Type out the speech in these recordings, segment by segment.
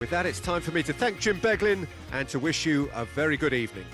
With that, it's time for me to thank Jim Beglin and to wish you a very good evening.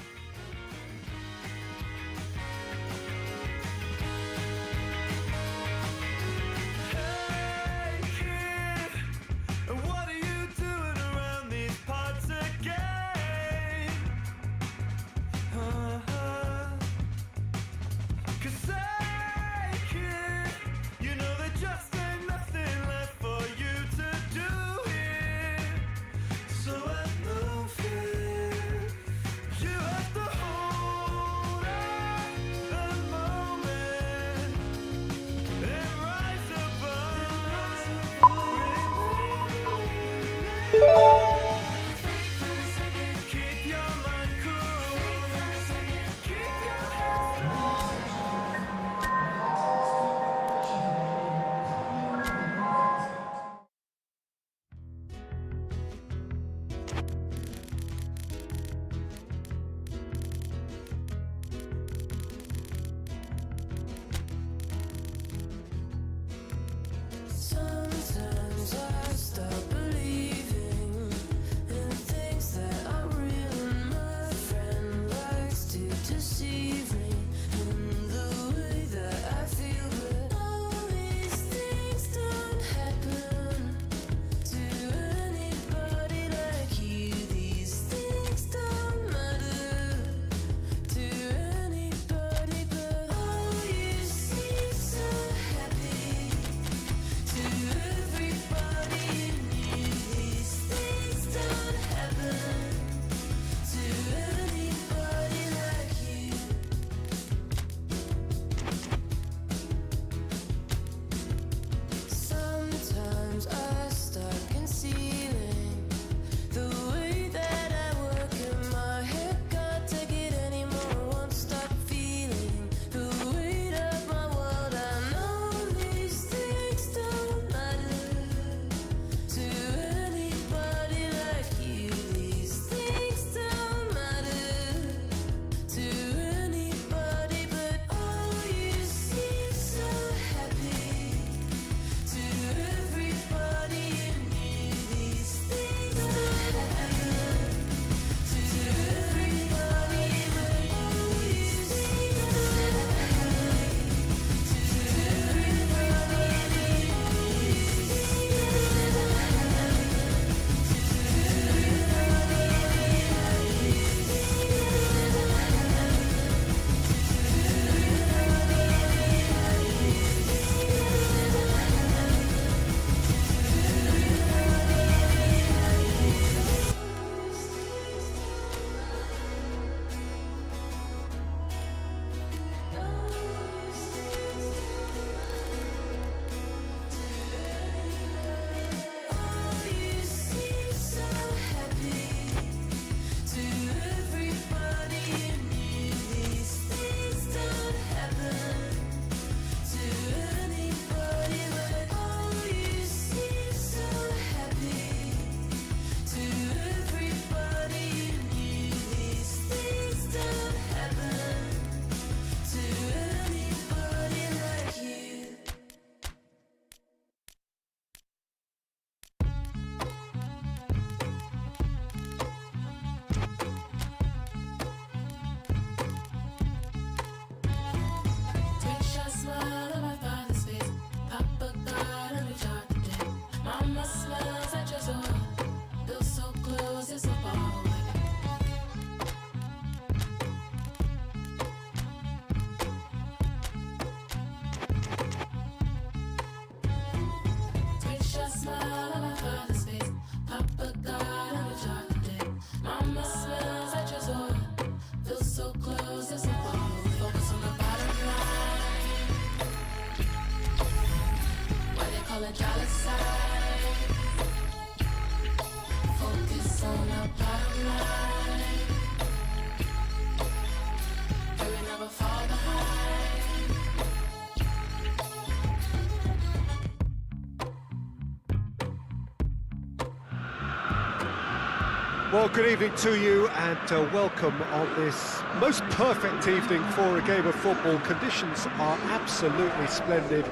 Well, good evening to you and welcome on this most perfect evening for a game of football. Conditions are absolutely splendid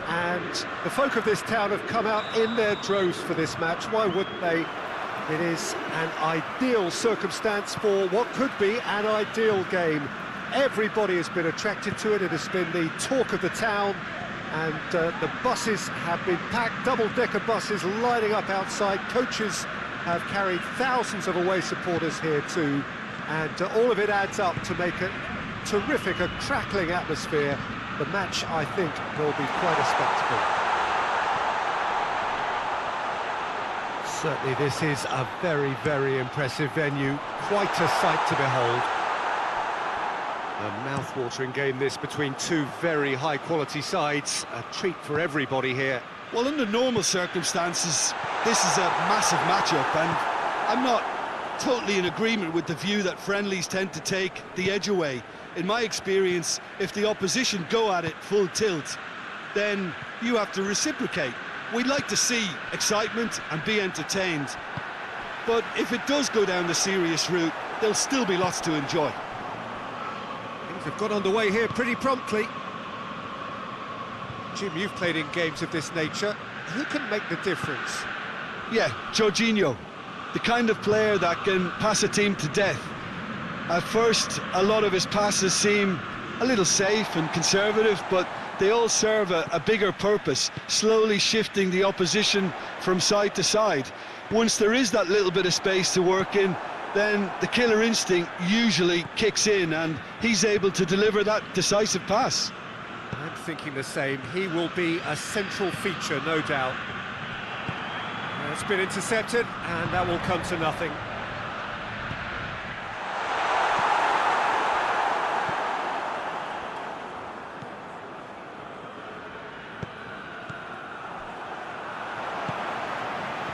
and the folk of this town have come out in their droves for this match. Why wouldn't they? It is an ideal circumstance for what could be an ideal game. Everybody has been attracted to it. It has been the talk of the town, and the buses have been packed, double-decker buses lining up outside. Coaches have carried thousands of away supporters here too, and all of it adds up to make a terrific, a crackling atmosphere. The match, I think, will be quite a spectacle. Certainly this is a very, very impressive venue, quite a sight to behold. A mouth-watering game this between two very high-quality sides, a treat for everybody here. Well, under normal circumstances, this is a massive matchup, and I'm not totally in agreement with the view that friendlies tend to take the edge away. In my experience, if the opposition go at it full tilt, then you have to reciprocate. We'd like to see excitement and be entertained, but if it does go down the serious route, there'll still be lots to enjoy. Things have got underway here pretty promptly. Jim, you've played in games of this nature. Who can make the difference? Yeah, Jorginho, the kind of player that can pass a team to death. At first, a lot of his passes seem a little safe and conservative, but they all serve a bigger purpose, slowly shifting the opposition from side to side. Once there is that little bit of space to work in, then the killer instinct usually kicks in, and he's able to deliver that decisive pass. I'm thinking the same. He will be a central feature, no doubt. It's been intercepted, and that will come to nothing.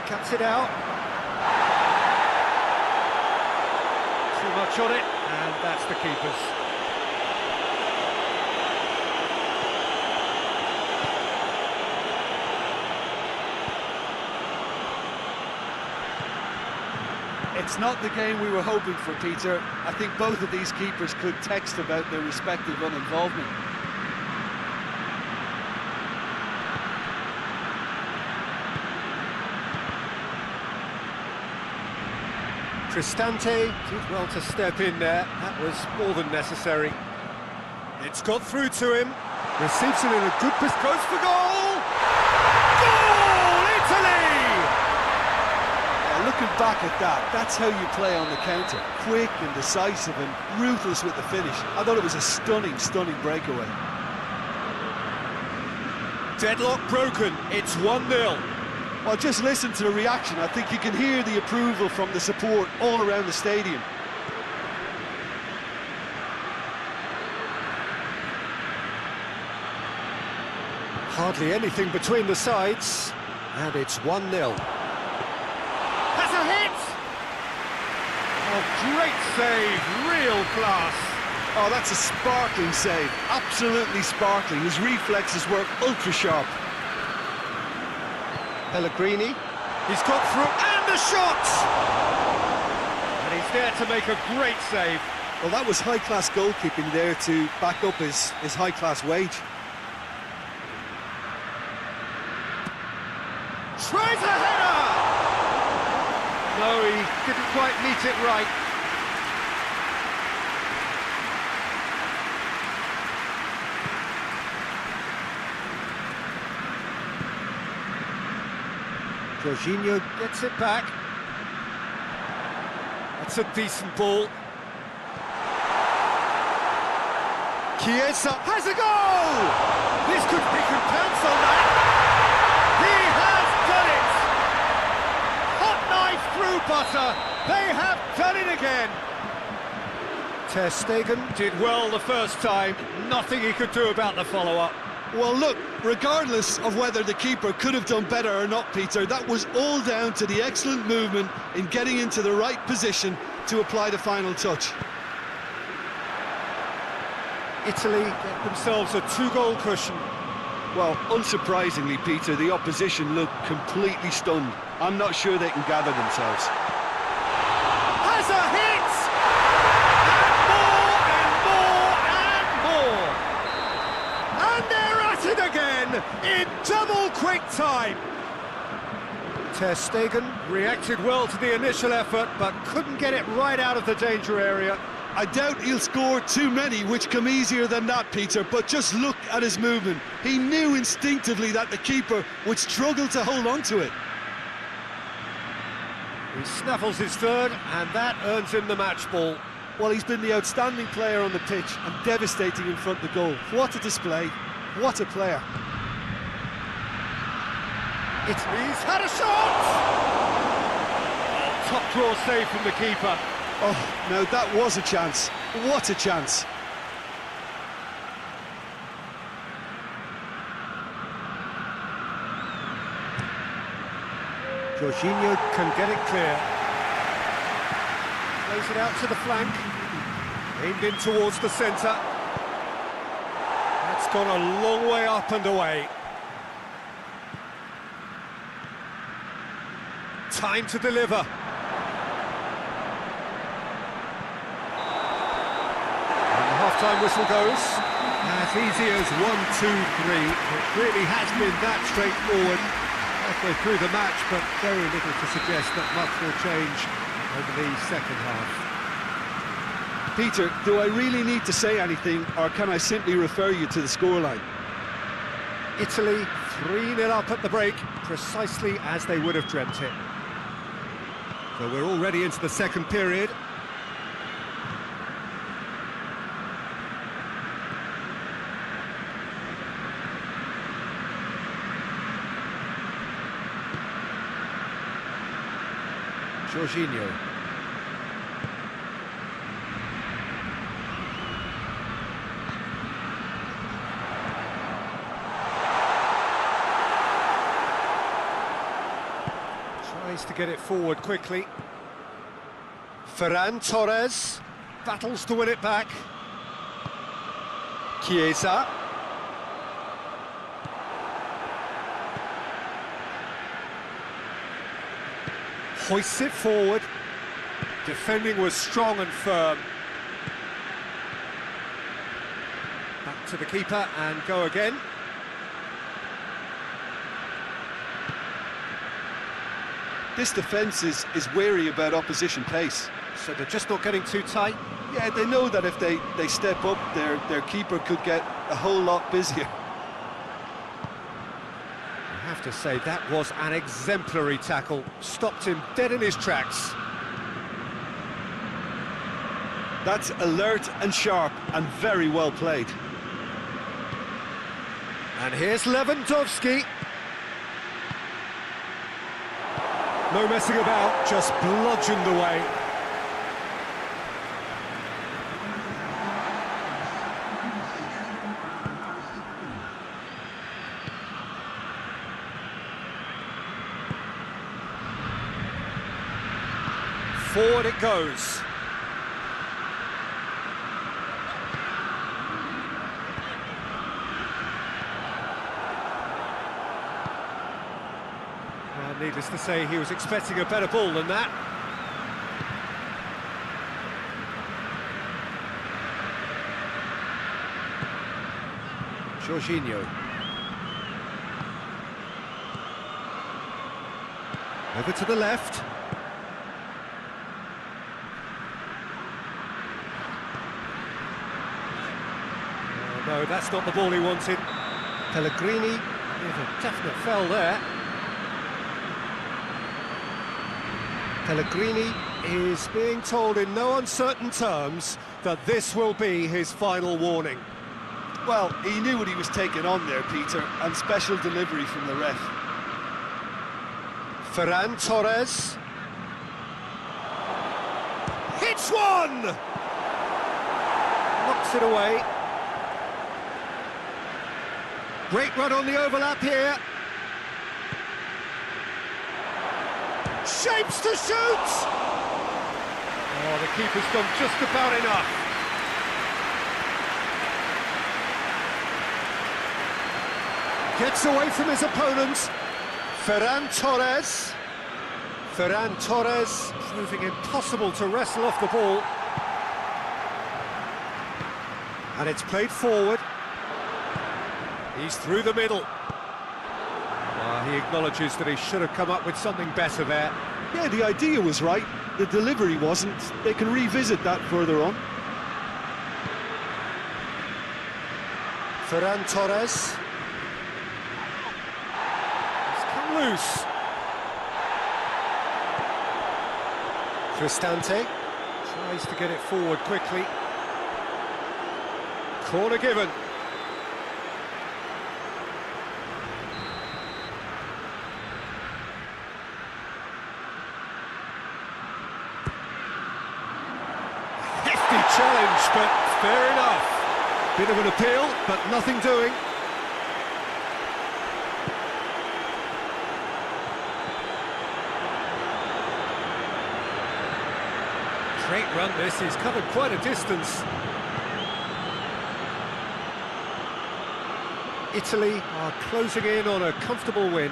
Cuts it out. Too much on it, and that's the keeper's. It's not the game we were hoping for, Peter. I think both of these keepers could text about their respective uninvolvement. Cristante did well to step in there. That was more than necessary. It's got through to him. Receives it in a good position. Goes for goal! Goal! Italy! Looking back at that, that's how you play on the counter. Quick and decisive and ruthless with the finish. I thought it was a stunning, stunning breakaway. Deadlock broken. It's 1-0. Well, just listen to the reaction. I think you can hear the approval from the support all around the stadium. Hardly anything between the sides, and it's 1-0. That's a hit! A great save, real class. Oh, that's a sparkling save. Absolutely sparkling. His reflexes work ultra-sharp. Pellegrini, he's got through, and the shot! And he's there to make a great save. Well, that was high-class goalkeeping there to back up his high-class wage. Tries a header! No, he didn't quite meet it right. Jorginho gets it back. That's a decent ball. Chiesa has a goal! This could be pounce on that. He has done it! Hot knife through butter. They have done it again. Ter Stegen did well the first time. Nothing he could do about the follow-up. Well, look, regardless of whether the keeper could have done better or not, Peter, that was all down to the excellent movement in getting into the right position to apply the final touch. Italy get themselves a 2-goal cushion. Well, unsurprisingly, Peter, the opposition looked completely stunned. I'm not sure they can gather themselves. Has a hit! And more and more and more! And they're at it again in double quick time. Ter Stegen reacted well to the initial effort, but couldn't get it right out of the danger area. I doubt he'll score too many, which come easier than that, Peter, but just look at his movement. He knew instinctively that the keeper would struggle to hold on to it. He snaffles his third, and that earns him the match ball. Well, he's been the outstanding player on the pitch and devastating in front of the goal. What a display, what a player. He's had a shot! Oh, top draw save from the keeper. Oh, no, that was a chance. What a chance. Jorginho can get it clear. Plays it out to the flank. Aimed in towards the centre. That's gone a long way up and away. Time to deliver. Half-time whistle goes. As easy as 1, 2, 3. It really has been that straightforward halfway through the match, but very little to suggest that much will change over the second half. Peter, do I really need to say anything, or can I simply refer you to the scoreline? Italy 3-0 up at the break, precisely as they would have dreamt it. So we're already into the second period. Jorginho. Tries to get it forward quickly. Ferran Torres battles to win it back. Chiesa. Hoists it forward. Defending was strong and firm. Back to the keeper and go again. This defence is wary about opposition pace. So they're just not getting too tight. Yeah, they know that if they step up, their keeper could get a whole lot busier. I have to say, that was an exemplary tackle. Stopped him dead in his tracks. That's alert and sharp and very well played. And here's Lewandowski. No messing about, just bludgeoned away. Forward it goes. Well, needless to say, he was expecting a better ball than that. Jorginho. Over to the left. No, that's not the ball he wanted. Pellegrini with a definite foul there. Pellegrini is being told in no uncertain terms that this will be his final warning. Well, he knew what he was taking on there, Peter, and special delivery from the ref. Ferran Torres. Hits one! Knocks it away. Great run on the overlap here. Shapes to shoot! Oh, the keeper's done just about enough. Gets away from his opponent. Ferran Torres. Ferran Torres proving impossible to wrestle off the ball. And it's played forward. He's through the middle. He acknowledges that he should have come up with something better there. Yeah, the idea was right, the delivery wasn't. They can revisit that further on. Ferran Torres. It's come loose. Cristante tries to get it forward quickly. Corner given. Hefty challenge, but fair enough. Bit of an appeal, but nothing doing. Great run this, he's covered quite a distance. Italy are closing in on a comfortable win.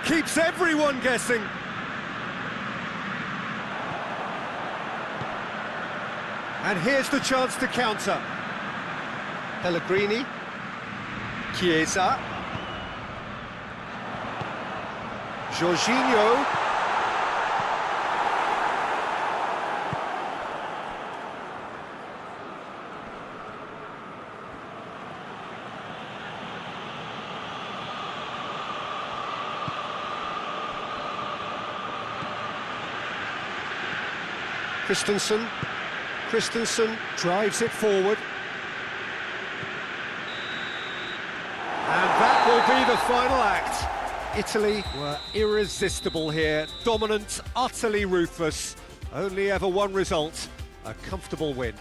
Keeps everyone guessing. And here's the chance to counter. Pellegrini. Chiesa. Jorginho. Christensen drives it forward. And that will be the final act. Italy were irresistible here, dominant, utterly ruthless. Only ever one result, a comfortable win.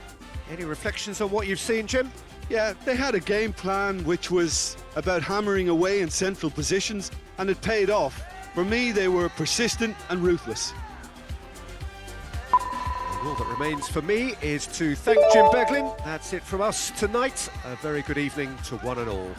Any reflections on what you've seen, Jim? Yeah, they had a game plan which was about hammering away in central positions, and it paid off. For me, they were persistent and ruthless. All that remains for me is to thank Jim Beglin. That's it from us tonight. A very good evening to one and all.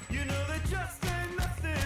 You know there just ain't nothing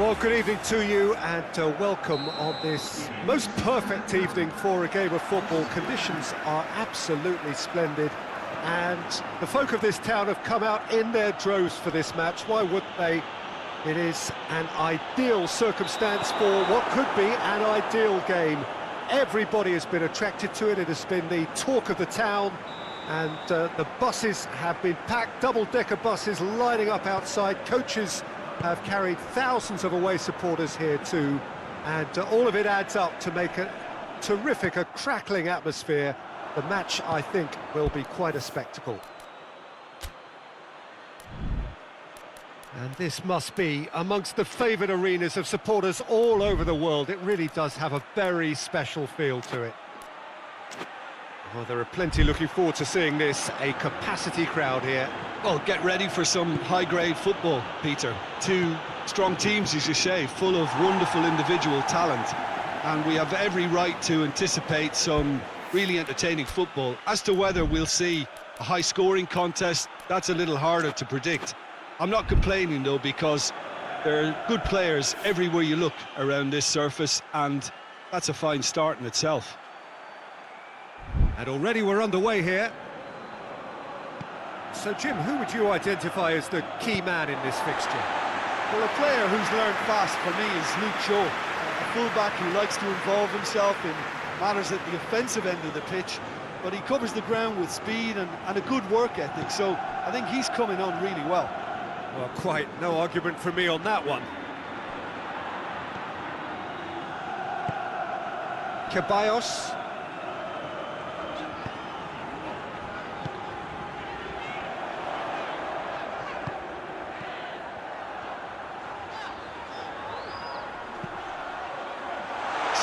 Well, good evening to you and welcome on this most perfect evening for a game of football. Conditions are absolutely splendid and the folk of this town have come out in their droves for this match. Why wouldn't they? It is an ideal circumstance for what could be an ideal game. Everybody has been attracted to it. It has been the talk of the town and the buses have been packed, double-decker buses lining up outside. Coaches have carried thousands of away supporters here too, and all of it adds up to make a terrific, a crackling atmosphere. The match, I think, will be quite a spectacle. And this must be amongst the favoured arenas of supporters all over the world. It really does have a very special feel to it. Well, there are plenty looking forward to seeing this, a capacity crowd here. Well, get ready for some high-grade football, Peter. Two strong teams, as you say, full of wonderful individual talent. And we have every right to anticipate some really entertaining football. As to whether we'll see a high-scoring contest, that's a little harder to predict. I'm not complaining, though, because there are good players everywhere you look around this surface, and that's a fine start in itself. And already we're underway here. So, Jim, who would you identify as the key man in this fixture? Well, a player who's learned fast for me is Luke Shaw, a fullback who likes to involve himself in matters at the offensive end of the pitch, but he covers the ground with speed and a good work ethic, so I think he's coming on really well. Well, quite no argument from me on that one. Ceballos.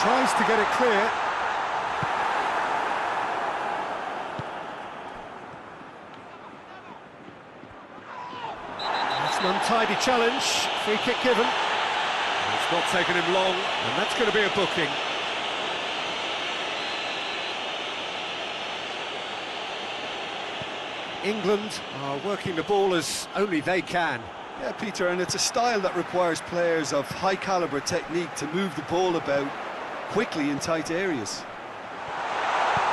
Tries to get it clear. That's an untidy challenge. Free kick given. It's not taken him long, and that's going to be a booking. England are working the ball as only they can. Yeah, Peter, and it's a style that requires players of high-caliber technique to move the ball about quickly in tight areas.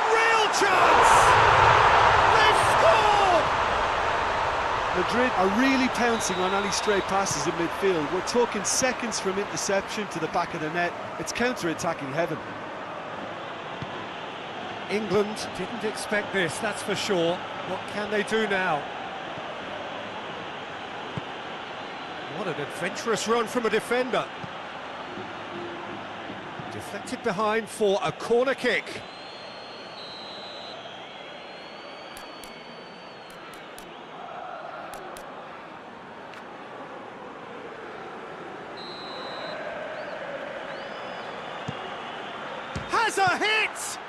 Real chance! They've scored! Madrid are really pouncing on any stray passes in midfield. We're talking seconds from interception to the back of the net. It's counter-attacking heaven. England didn't expect this, that's for sure. What can they do now? What an adventurous run from a defender. Deflected behind for a corner kick. Has a hit!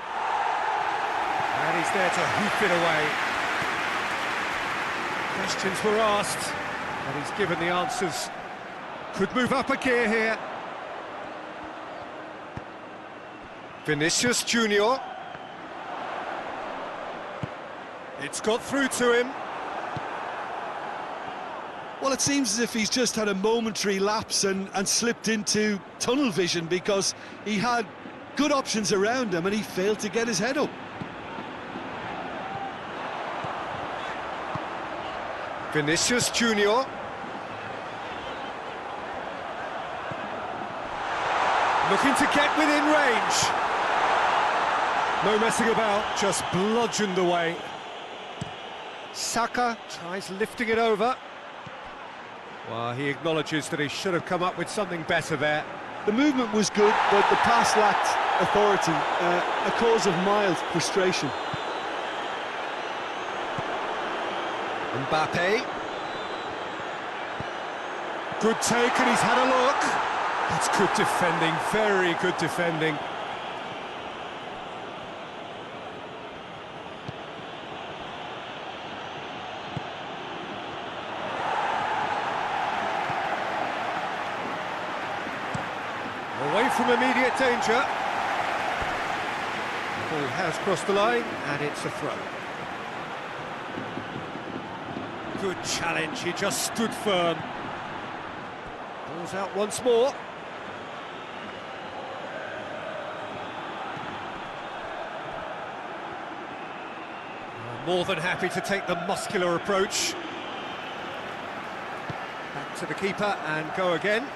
And he's there to hoof it away. Questions were asked, and he's given the answers. Could move up a gear here. Vinicius Junior. It's got through to him. Well, it seems as if he's just had a momentary lapse and slipped into tunnel vision, because he had good options around him and he failed to get his head up. Vinicius Junior. Looking to get within range. No messing about, just bludgeoned away. Saka tries lifting it over. Well, he acknowledges that he should have come up with something better there. The movement was good, but the pass lacked authority, a cause of mild frustration. Mbappe. Good take, and he's had a look. That's good defending, very good defending. Away from immediate danger. The ball has crossed the line, and it's a throw. Good challenge, he just stood firm. Ball's out once more. More than happy to take the muscular approach. Back to the keeper and go again.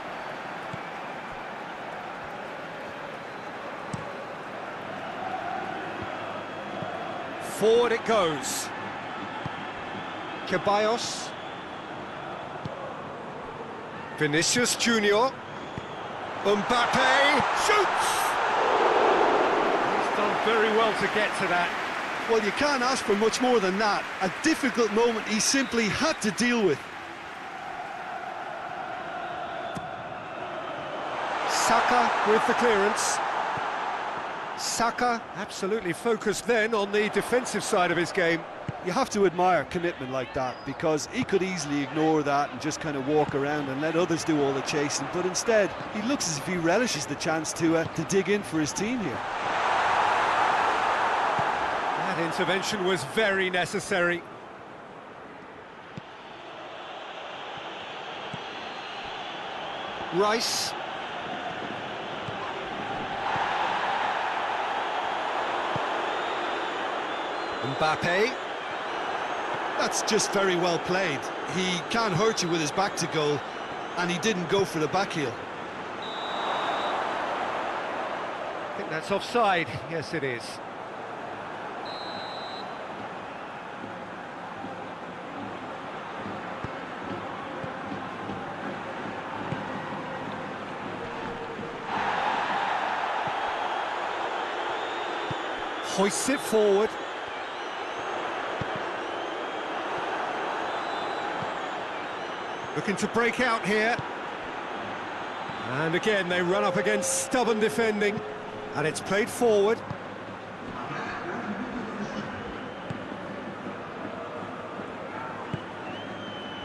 Forward it goes. Ceballos. Vinicius Junior. Mbappe shoots! He's done very well to get to that. Well, you can't ask for much more than that. A difficult moment he simply had to deal with. Saka with the clearance. Saka absolutely focused then on the defensive side of his game. You have to admire commitment like that, because he could easily ignore that and just kind of walk around and let others do all the chasing, but instead he looks as if he relishes the chance to dig in for his team here. That intervention was very necessary. Rice. Mbappe. That's just very well played. He can't hurt you with his back to goal, and he didn't go for the back heel. I think that's offside. Yes, it is. Hoists it forward. Looking to break out here. And again, they run up against stubborn defending. And it's played forward.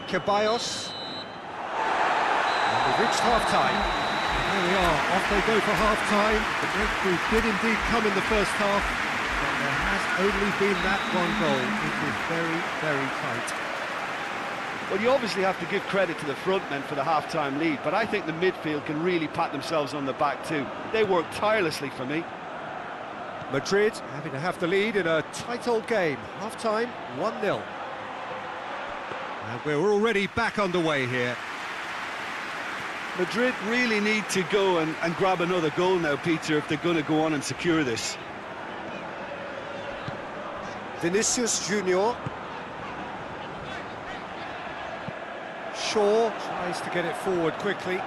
Ceballos. And we've reached half-time. There we are, off they go for half-time. The breakthrough did indeed come in the first half, but there has only been that one goal. It was very, very tight. Well, you obviously have to give credit to the front men for the half-time lead, but I think the midfield can really pat themselves on the back too. They worked tirelessly for me. Madrid having to have the lead in a tight old game. Half-time, 1-0. And we're already back underway here. Madrid really need to go and grab another goal now, Peter, if they're going to go on and secure this. Vinicius Junior. Shaw tries to get it forward quickly.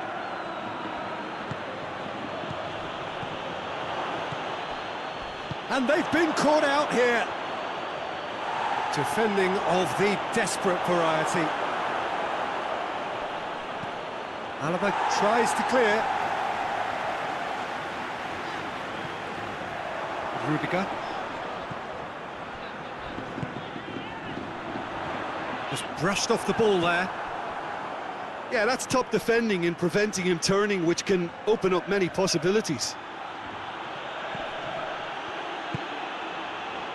And they've been caught out here. Defending of the desperate variety. Alaba tries to clear. Rudiger. Just brushed off the ball there. Yeah, that's top defending in preventing him turning, which can open up many possibilities.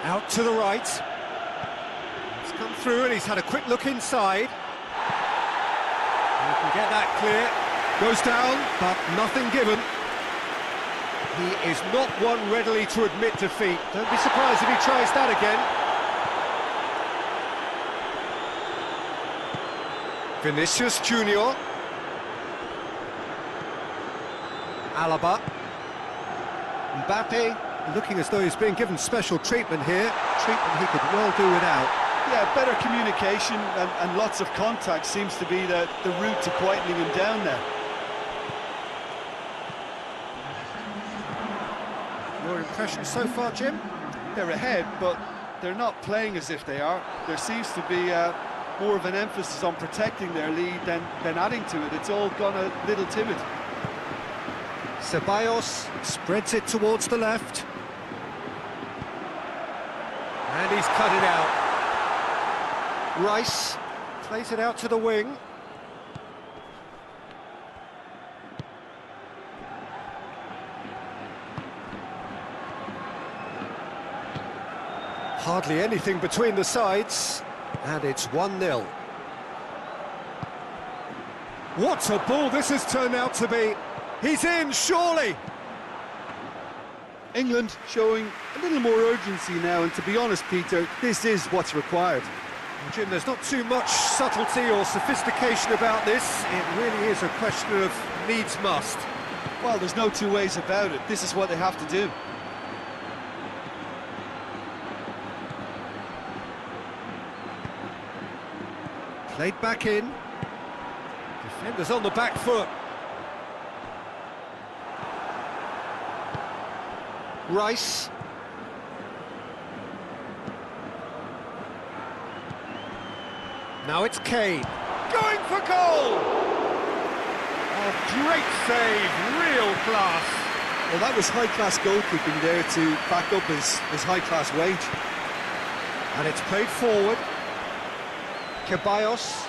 Out to the right. He's come through and he's had a quick look inside. He can get that clear. Goes down, but nothing given. He is not one readily to admit defeat. Don't be surprised if he tries that again. Vinicius Junior. Alaba. Mbappe, looking as though he's being given special treatment here. Treatment he could well do without. Yeah, better communication and lots of contact seems to be the route to quietening him down there. Your impression so far, Jim? They're ahead, but they're not playing as if they are. There seems to be more of an emphasis on protecting their lead than adding to it. It's all gone a little timid. Ceballos spreads it towards the left. And he's cut it out. Rice plays it out to the wing. Hardly anything between the sides, and it's 1-0. What a ball this has turned out to be. He's in, surely. England showing a little more urgency now, and to be honest, Peter, this is what's required. Jim, there's not too much subtlety or sophistication about this. It really is a question of needs must. Well, there's no two ways about it. This is what they have to do. Played back in. Defenders on the back foot. Rice. Now it's Kane. Going for goal! Oh, great save, real class. Well, that was high-class goalkeeping there to back up his high-class wage. And it's played forward. Ceballos.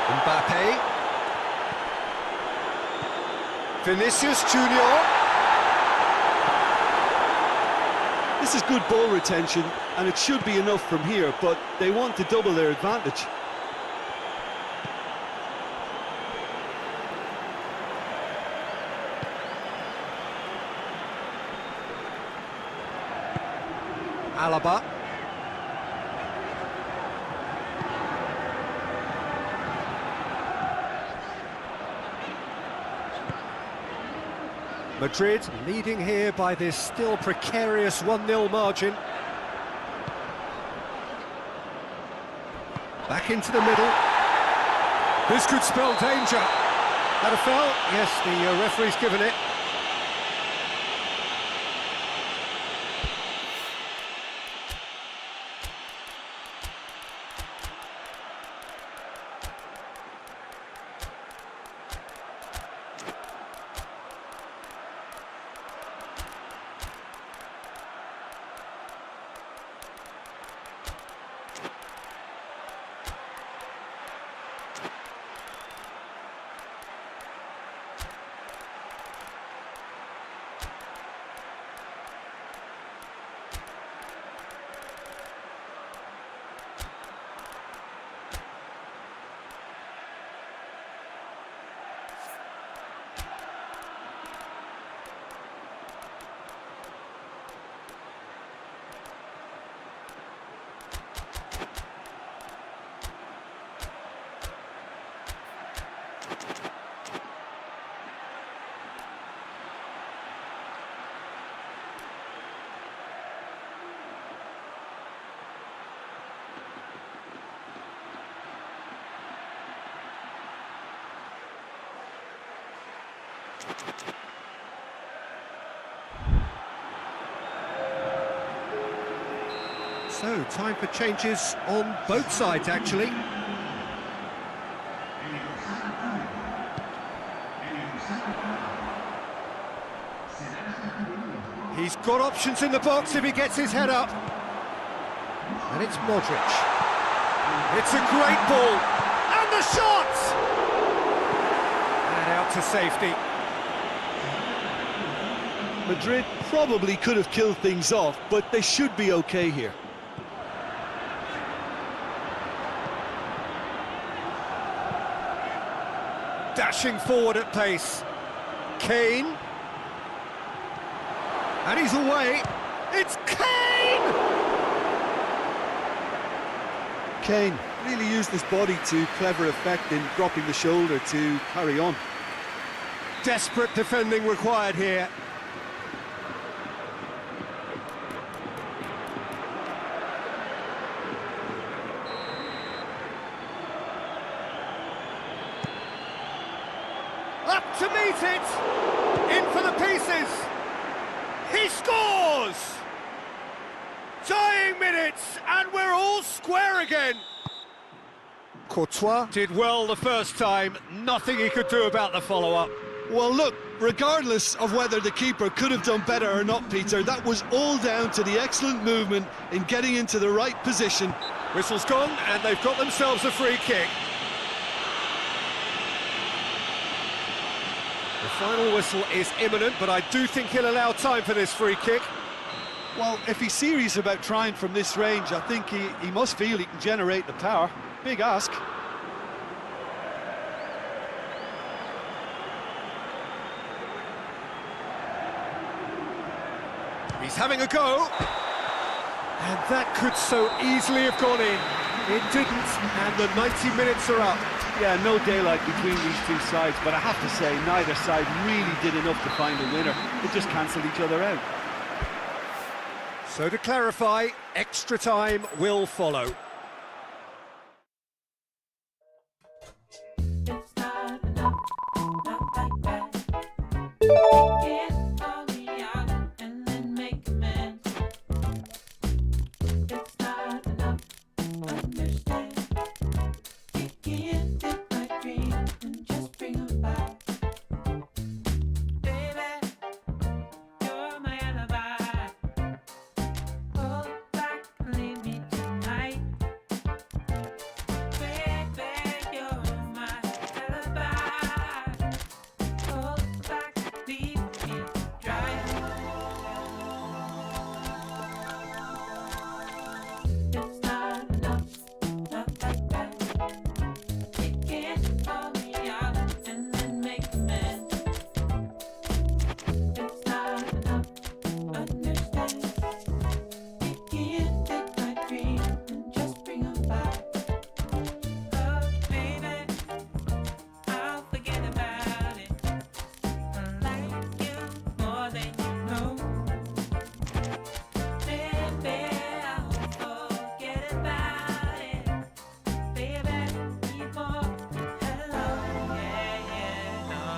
Mbappe. Vinicius Junior. This is good ball retention, and it should be enough from here, but they want to double their advantage. Alaba. Madrid leading here by this still precarious 1-0 margin. Back into the middle. This could spell danger. Had a foul? Yes, the referee's given it. So, time for changes on both sides, actually. He's got options in the box if he gets his head up. And it's Modric. It's a great ball. And the shot! And out to safety. Madrid probably could have killed things off, but they should be okay here. Dashing forward at pace. Kane. And he's away. It's Kane! Kane really used his body to clever effect in dropping the shoulder to carry on. Desperate defending required here. Up to meet it! In for the pieces! He scores! Dying minutes, and we're all square again! Courtois did well the first time, nothing he could do about the follow-up. Well, look, regardless of whether the keeper could have done better or not, Peter, that was all down to the excellent movement in getting into the right position. Whistle's gone, and they've got themselves a free kick. The final whistle is imminent, but I do think he'll allow time for this free kick. Well, if he's serious about trying from this range, I think he must feel he can generate the power. Big ask. having a go. And that could so easily have gone in. It didn't, and the 90 minutes are up. Yeah, no daylight between these two sides, but I have to say, neither side really did enough to find a winner. They just cancelled each other out. So to clarify, extra time will follow. It's not enough, not like that. You can't call me out and then make amends. It's not enough, understand. You can't take my dreams and just bring them back. Baby, you're my alibi. Hold back and leave me tonight. Baby, you're my alibi. Hold back, leave me dry. It's not enough, not like that. You can't call me out and then make amends. It's not enough, understand. You can't take my dreams and just bring them back. Oh, baby, I'll forget about it. I like you more than you know. Baby, I'll forget about it. Baby, need more. Hello, yeah, no.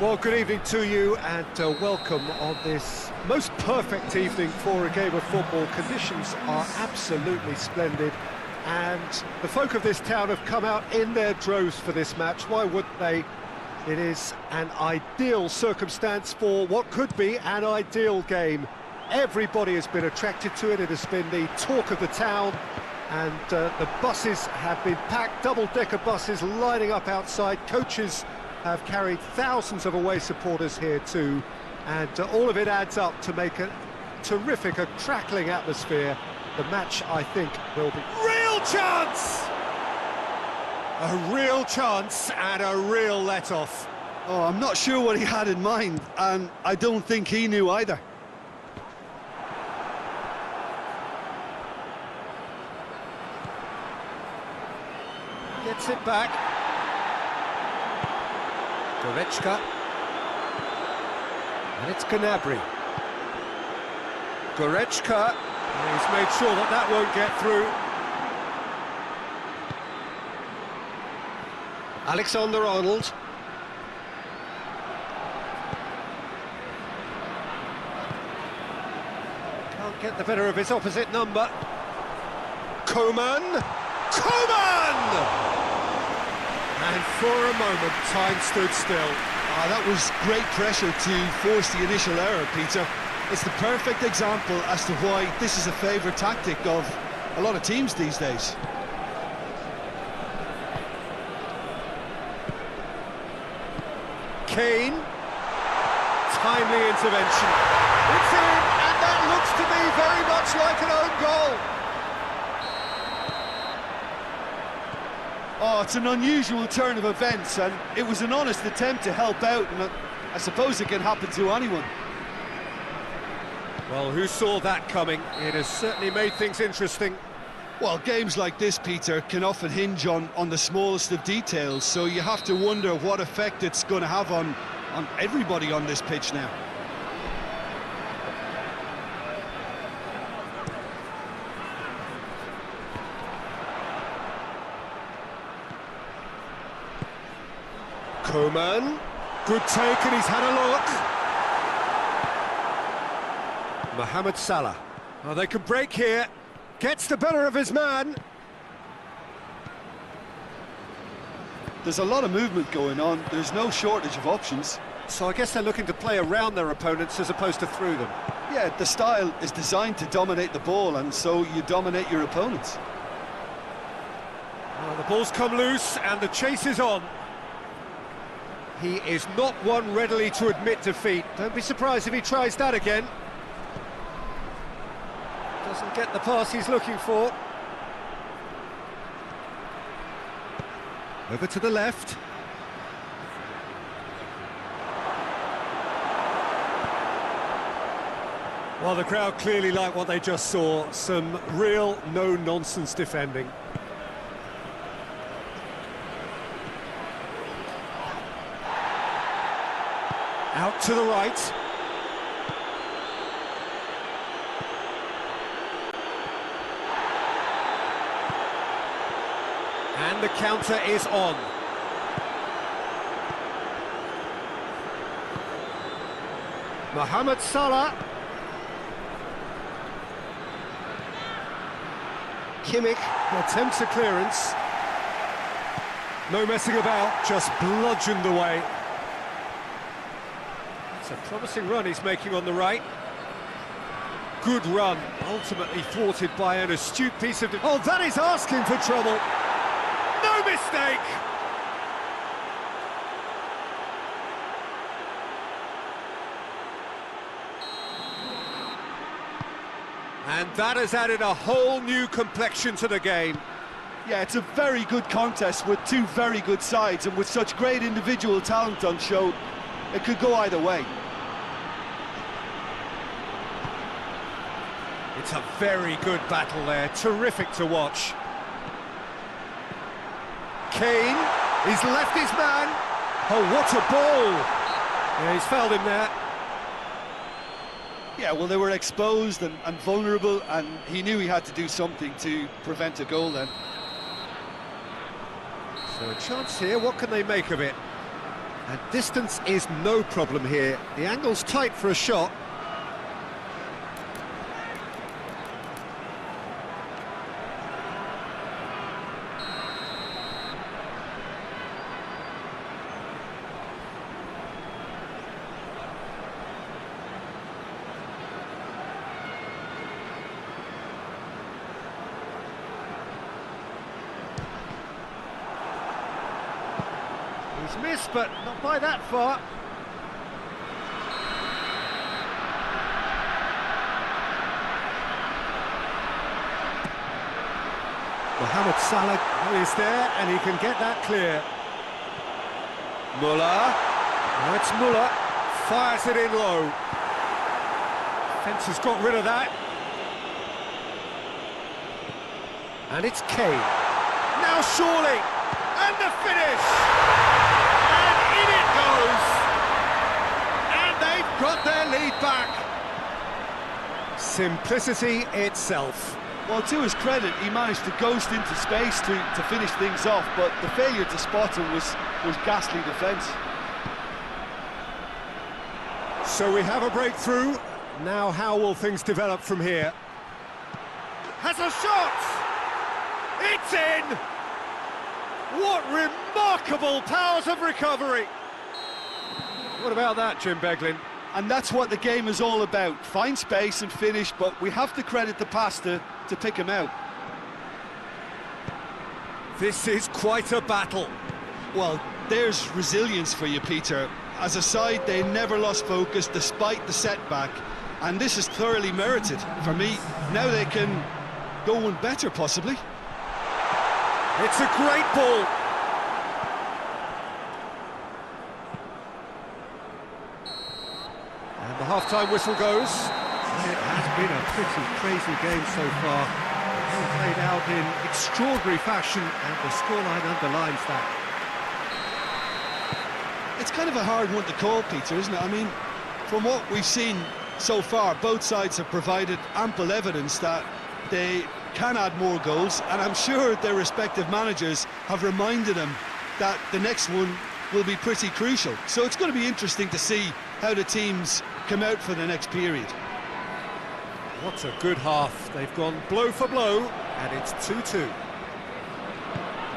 Well, good evening to you and welcome on this most perfect evening for a game of football. Conditions are absolutely splendid and the folk of this town have come out in their droves for this match. Why wouldn't they? It is an ideal circumstance for what could be an ideal game. Everybody has been attracted to it. It has been the talk of the town and the buses have been packed, double-decker buses lining up outside. Coaches have carried thousands of away supporters here too, and all of it adds up to make a terrific, a crackling atmosphere. The match, I think, will be... Real chance! A real chance and a real let-off. Oh, I'm not sure what he had in mind, and I don't think he knew either. Gets it back. Goretzka. And it's Gnabry. Goretzka. He's made sure that that won't get through. Alexander-Arnold. Can't get the better of his opposite number. Coman! Coman! And for a moment, time stood still. That was great pressure to force the initial error, Peter. It's the perfect example as to why this is a favourite tactic of a lot of teams these days. Kane. Timely intervention. It's in, and that looks to me very much like an own goal. Oh, it's an unusual turn of events, and it was an honest attempt to help out, and I suppose it can happen to anyone. Well, who saw that coming? It has certainly made things interesting. Well, games like this, Peter, can often hinge on the smallest of details, so you have to wonder what effect it's going to have on everybody on this pitch now. Coman, good take, and he's had a look. Mohamed Salah. Oh, they can break here. Gets the better of his man. There's a lot of movement going on. There's no shortage of options. So I guess they're looking to play around their opponents as opposed to through them. Yeah, the style is designed to dominate the ball, and so you dominate your opponents. ball's come loose and the chase is on. He is not one readily to admit defeat. Don't be surprised if he tries that again. Doesn't get the pass he's looking for. Over to the left. Well, the crowd clearly like what they just saw. Some real no-nonsense defending. Out to the right. And the counter is on. Mohamed Salah. Kimmich attempts a clearance. No messing about, just bludgeoned away. It's a promising run he's making on the right. Good run, ultimately thwarted by an astute piece of... Oh, that is asking for trouble. No mistake! And that has added a whole new complexion to the game. Yeah, it's a very good contest with two very good sides, and with such great individual talent on show, it could go either way. It's a very good battle there, terrific to watch. Kane, he's left his man. Oh, what a ball! Yeah, he's fouled him there. Yeah, well, they were exposed and vulnerable, and he knew he had to do something to prevent a goal then. So a chance here, what can they make of it? And distance is no problem here. The angle's tight for a shot. He's missed, but not by that far. Mohamed Salah is there, and he can get that clear. Muller. That's Muller. Fires it in low. Fence has got rid of that. And it's Kane. Now surely. And the finish! And in it goes! And they've got their lead back. Simplicity itself. Well, to his credit, he managed to ghost into space to finish things off, but the failure to spot him was ghastly defence. So we have a breakthrough. Now how will things develop from here? Has a shot! It's in! What remarkable powers of recovery! What about that, Jim Beglin? And that's what the game is all about. Find space and finish, but we have to credit the passer to pick him out. This is quite a battle. Well, there's resilience for you, Peter. As a side, they never lost focus despite the setback, and this is thoroughly merited. For me, now they can go one better, possibly. It's a great ball. And the half-time whistle goes. It has been a pretty crazy game so far. All played out in extraordinary fashion, and the scoreline underlines that. It's kind of a hard one to call, Peter, isn't it? I mean, from what we've seen so far, both sides have provided ample evidence that they can add more goals, and I'm sure their respective managers have reminded them that the next one will be pretty crucial. So it's going to be interesting to see how the teams come out for the next period. What a good half. They've gone blow for blow, and it's 2-2.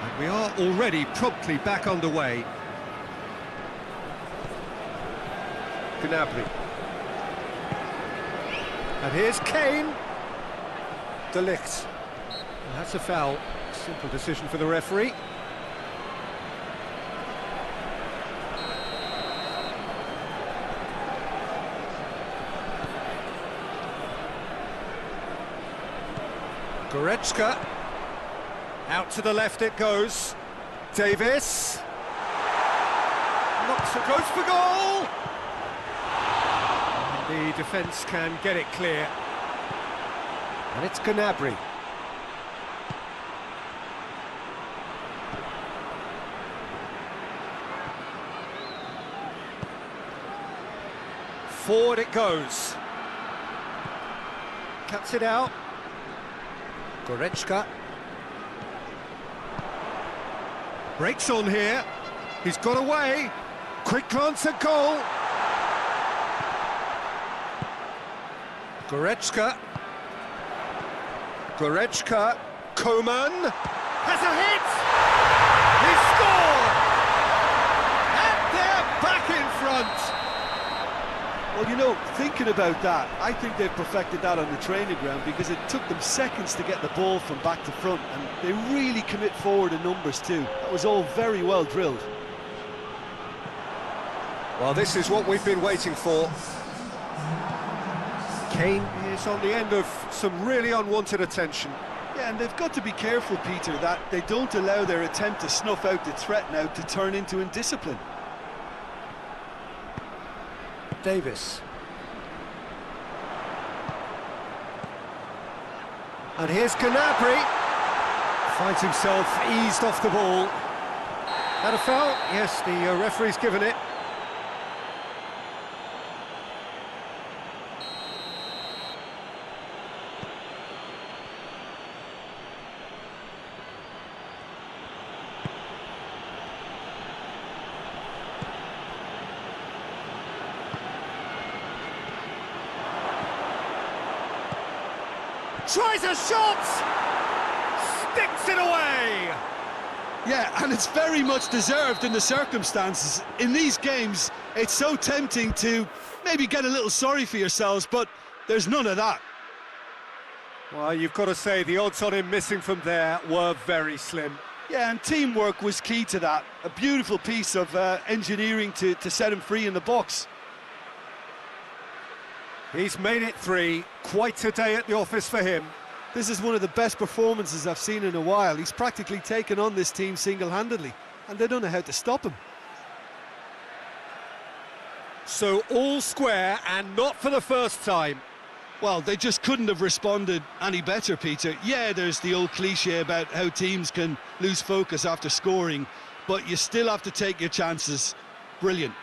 And we are already promptly back underway. Gnabry. And here's Kane. De Ligt. Well, that's a foul. Simple decision for the referee. Goretzka. Out to the left it goes. Davis. Knocks it, goes for goal! The defence can get it clear. And it's Gnabry. Forward it goes. Cuts it out. Goretzka. Breaks on here. He's got away. Quick glance at goal. Goretzka. Goretzka. Coman. Has a hit! He scored! And they're back in front! Well, you know, thinking about that, I think they've perfected that on the training ground because it took them seconds to get the ball from back to front, and they really commit forward in numbers too. That was all very well drilled. Well, this is what we've been waiting for. Kane is on the end of some really unwanted attention. Yeah, and they've got to be careful, Peter, that they don't allow their attempt to snuff out the threat now to turn into indiscipline. Davis. And here's Gnabry. Finds himself eased off the ball. That a foul? Yes, the referee's given it. Tries a shot! Sticks it away! Yeah, and it's very much deserved in the circumstances. In these games, it's so tempting to maybe get a little sorry for yourselves, but there's none of that. Well, you've got to say the odds on him missing from there were very slim. Yeah, and teamwork was key to that. A beautiful piece of engineering to set him free in the box. He's made it 3. Quite a day at the office for him. This is one of the best performances I've seen in a while. He's practically taken on this team single-handedly, and they don't know how to stop him. So all square, and not for the first time. Well, they just couldn't have responded any better, Peter. Yeah, there's the old cliche about how teams can lose focus after scoring, but you still have to take your chances. Brilliant.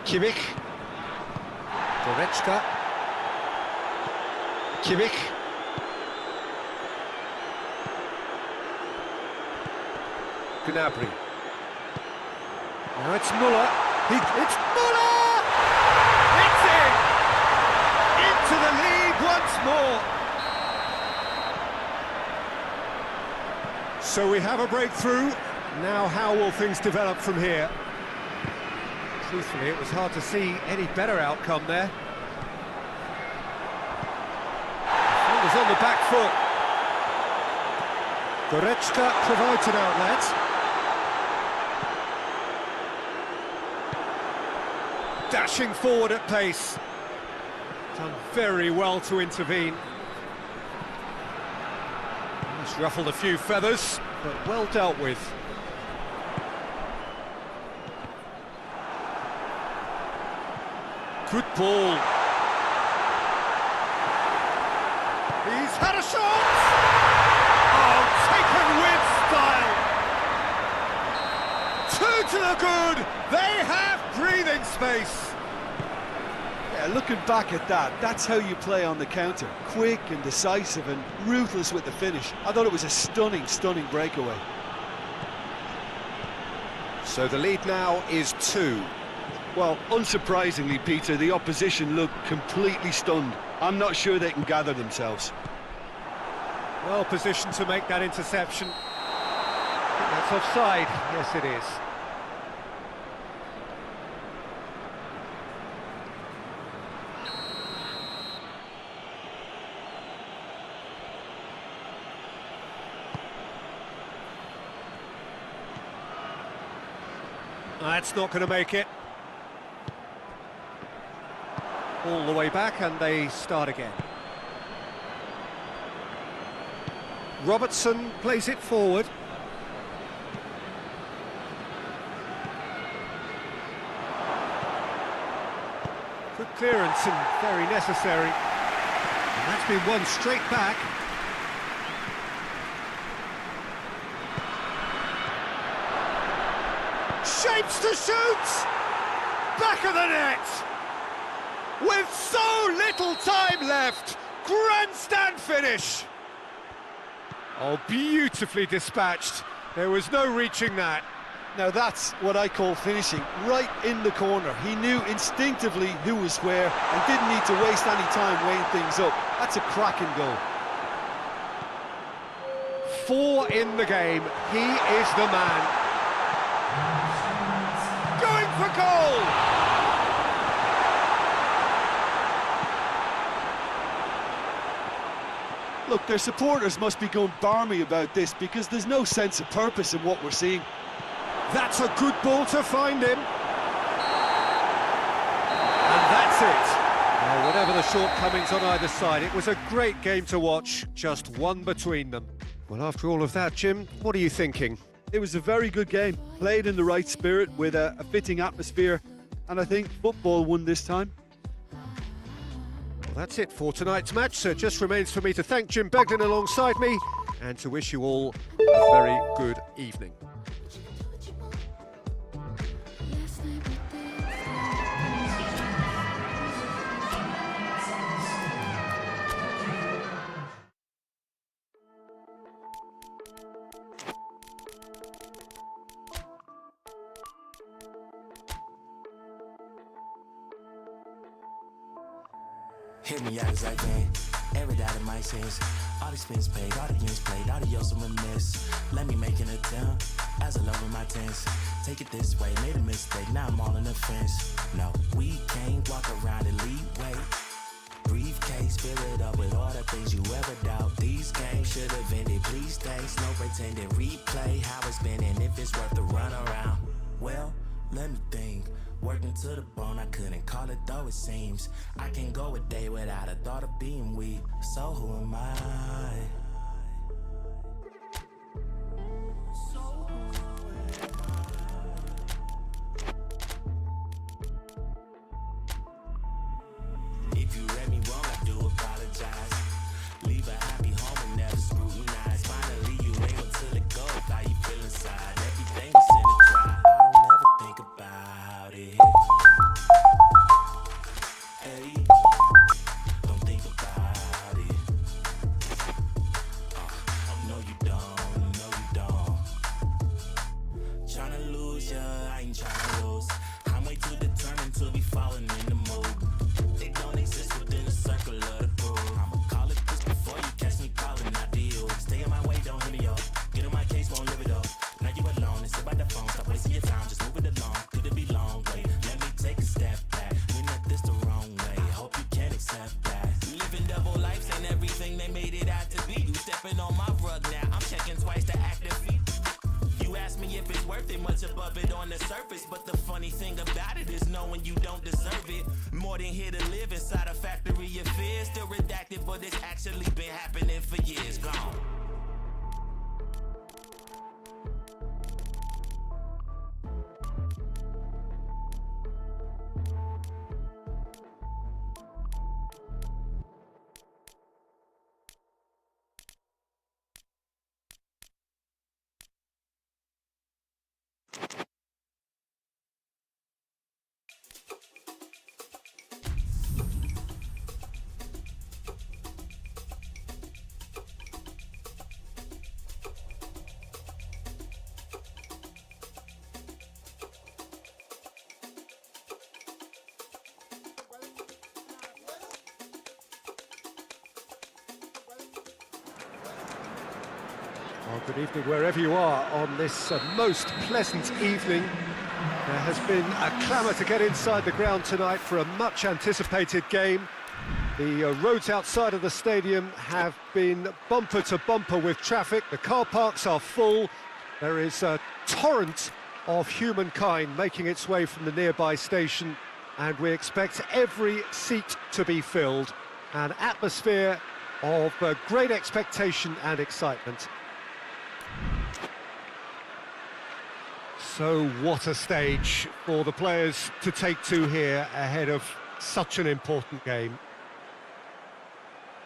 Kimmich. Goretzka. Kimmich. Gnabry. Now it's Müller. It's Müller! It's in! Into the lead once more. So we have a breakthrough. Now how will things develop from here? Truthfully, it was hard to see any better outcome there. It was on the back foot. Goretzka provides an outlet. Dashing forward at pace. Done very well to intervene. He's ruffled a few feathers, but well dealt with. Good ball. He's had a shot! Oh, taken with style! Two to the good! They have breathing space! Yeah, looking back at that, that's how you play on the counter. Quick and decisive and ruthless with the finish. I thought it was a stunning, stunning breakaway. So the lead now is 2. Well, unsurprisingly, Peter, the opposition look completely stunned. I'm not sure they can gather themselves. Well positioned to make that interception. I think that's offside. Yes, it is. That's not going to make it. All the way back and they start again. Robertson plays it forward. Good clearance and very necessary. And that's been won straight back. Shapes to shoot! Back of the net! With so little time left! Grandstand finish! Oh, beautifully dispatched. There was no reaching that. Now that's what I call finishing, right in the corner. He knew instinctively who was where and didn't need to waste any time weighing things up. That's a cracking goal. 4 in the game. He is the man. Going for goal! Look, their supporters must be going barmy about this because there's no sense of purpose in what we're seeing. That's a good ball to find him. And that's it. Well, whatever the shortcomings on either side, it was a great game to watch, just one between them. Well, after all of that, Jim, what are you thinking? It was a very good game, played in the right spirit with a fitting atmosphere, and I think football won this time. Well, that's it for tonight's match, so it just remains for me to thank Jim Beglin alongside me and to wish you all a very good evening. Hit me out as I can, every doubt in my sense. All the spins paid, all the games played, all the yells and remiss. Let me make an attempt, as I love in my tense. Take it this way, made a mistake, now I'm all in the fence. No, we can't walk around and lead way. Briefcase, fill it up with all the things you ever doubt. These games should have ended, please thanks. No pretending, replay how it's been and if it's worth the run around. Well, let me think. Working to the bone, I couldn't call it though it seems. I can't go a day without a thought of being weak. So who am I? If you read me wrong, I do apologize. Leave a happy home and never scrutinize. Finally, you able to let go of how you feel inside. Everything was in the dry. I don't ever think about it. when you don't deserve it. More than here to live inside a factory of fear. Still redacted, but it's actually been happening for years. Gone. Well, good evening wherever you are on this most pleasant evening. There has been a clamour to get inside the ground tonight for a much-anticipated game. The roads outside of the stadium have been bumper to bumper with traffic. The car parks are full. There is a torrent of humankind making its way from the nearby station, and we expect every seat to be filled. An atmosphere of great expectation and excitement. So what a stage for the players to take to here ahead of such an important game.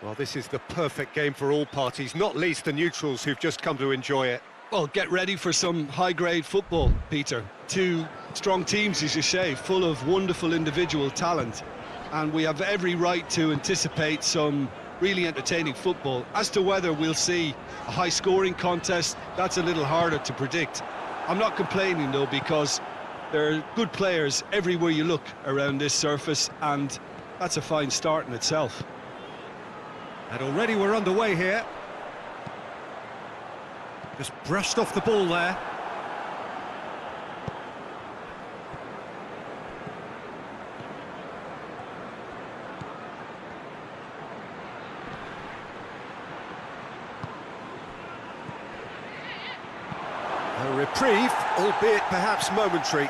Well, this is the perfect game for all parties, not least the neutrals who've just come to enjoy it. Well, get ready for some high-grade football, Peter. Two strong teams, as you say, full of wonderful individual talent. And we have every right to anticipate some really entertaining football. As to whether we'll see a high-scoring contest, that's a little harder to predict. I'm not complaining, though, because there are good players everywhere you look around this surface, and that's a fine start in itself. And already we're underway here. Just brushed off the ball there. A reprieve, albeit perhaps momentary.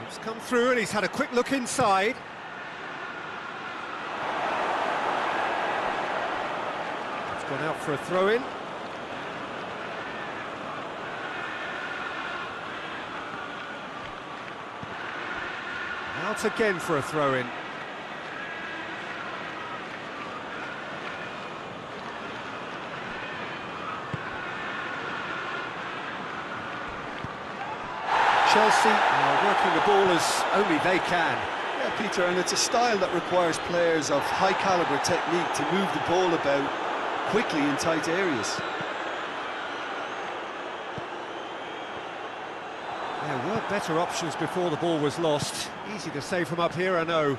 He's come through and he's had a quick look inside. It's gone out for a throw-in. Out again for a throw-in. Chelsea are working the ball as only they can. Yeah, Peter, and it's a style that requires players of high-caliber technique to move the ball about quickly in tight areas. There were better options before the ball was lost. Easy to say from up here, I know.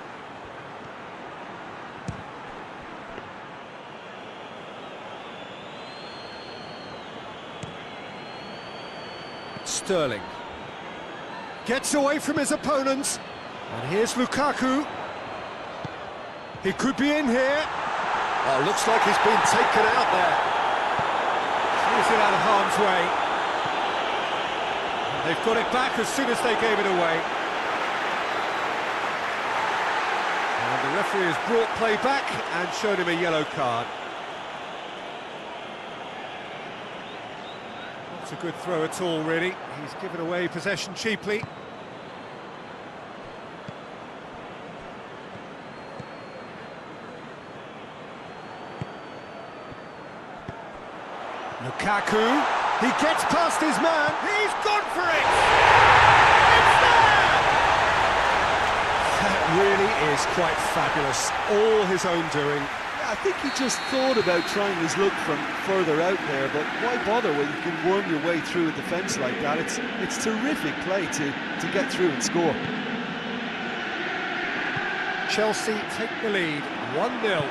Sterling gets away from his opponents, and here's Lukaku. He could be in here. Oh, looks like he's been taken out there. Clears it out of harm's way. They've got it back as soon as they gave it away. And the referee has brought play back and shown him a yellow card. Not a good throw at all, really. He's given away possession cheaply. Lukaku, he gets past his man, he's gone for it! It's there! That really is quite fabulous, all his own doing. Yeah, I think he just thought about trying his luck from further out there, but why bother when you can worm your way through a defence like that? It's terrific play to get through and score. Chelsea take the lead, 1-0.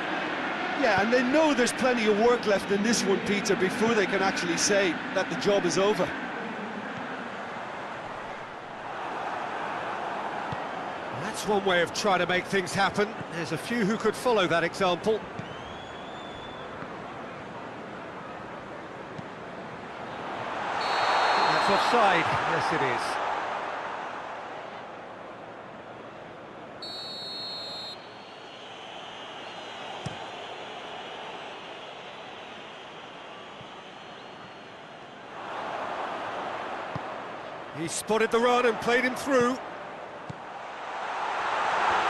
Yeah, and they know there's plenty of work left in this one, Peter, before they can actually say that the job is over. That's one way of trying to make things happen. There's a few who could follow that example. That's offside. Yes, it is. He spotted the run and played him through.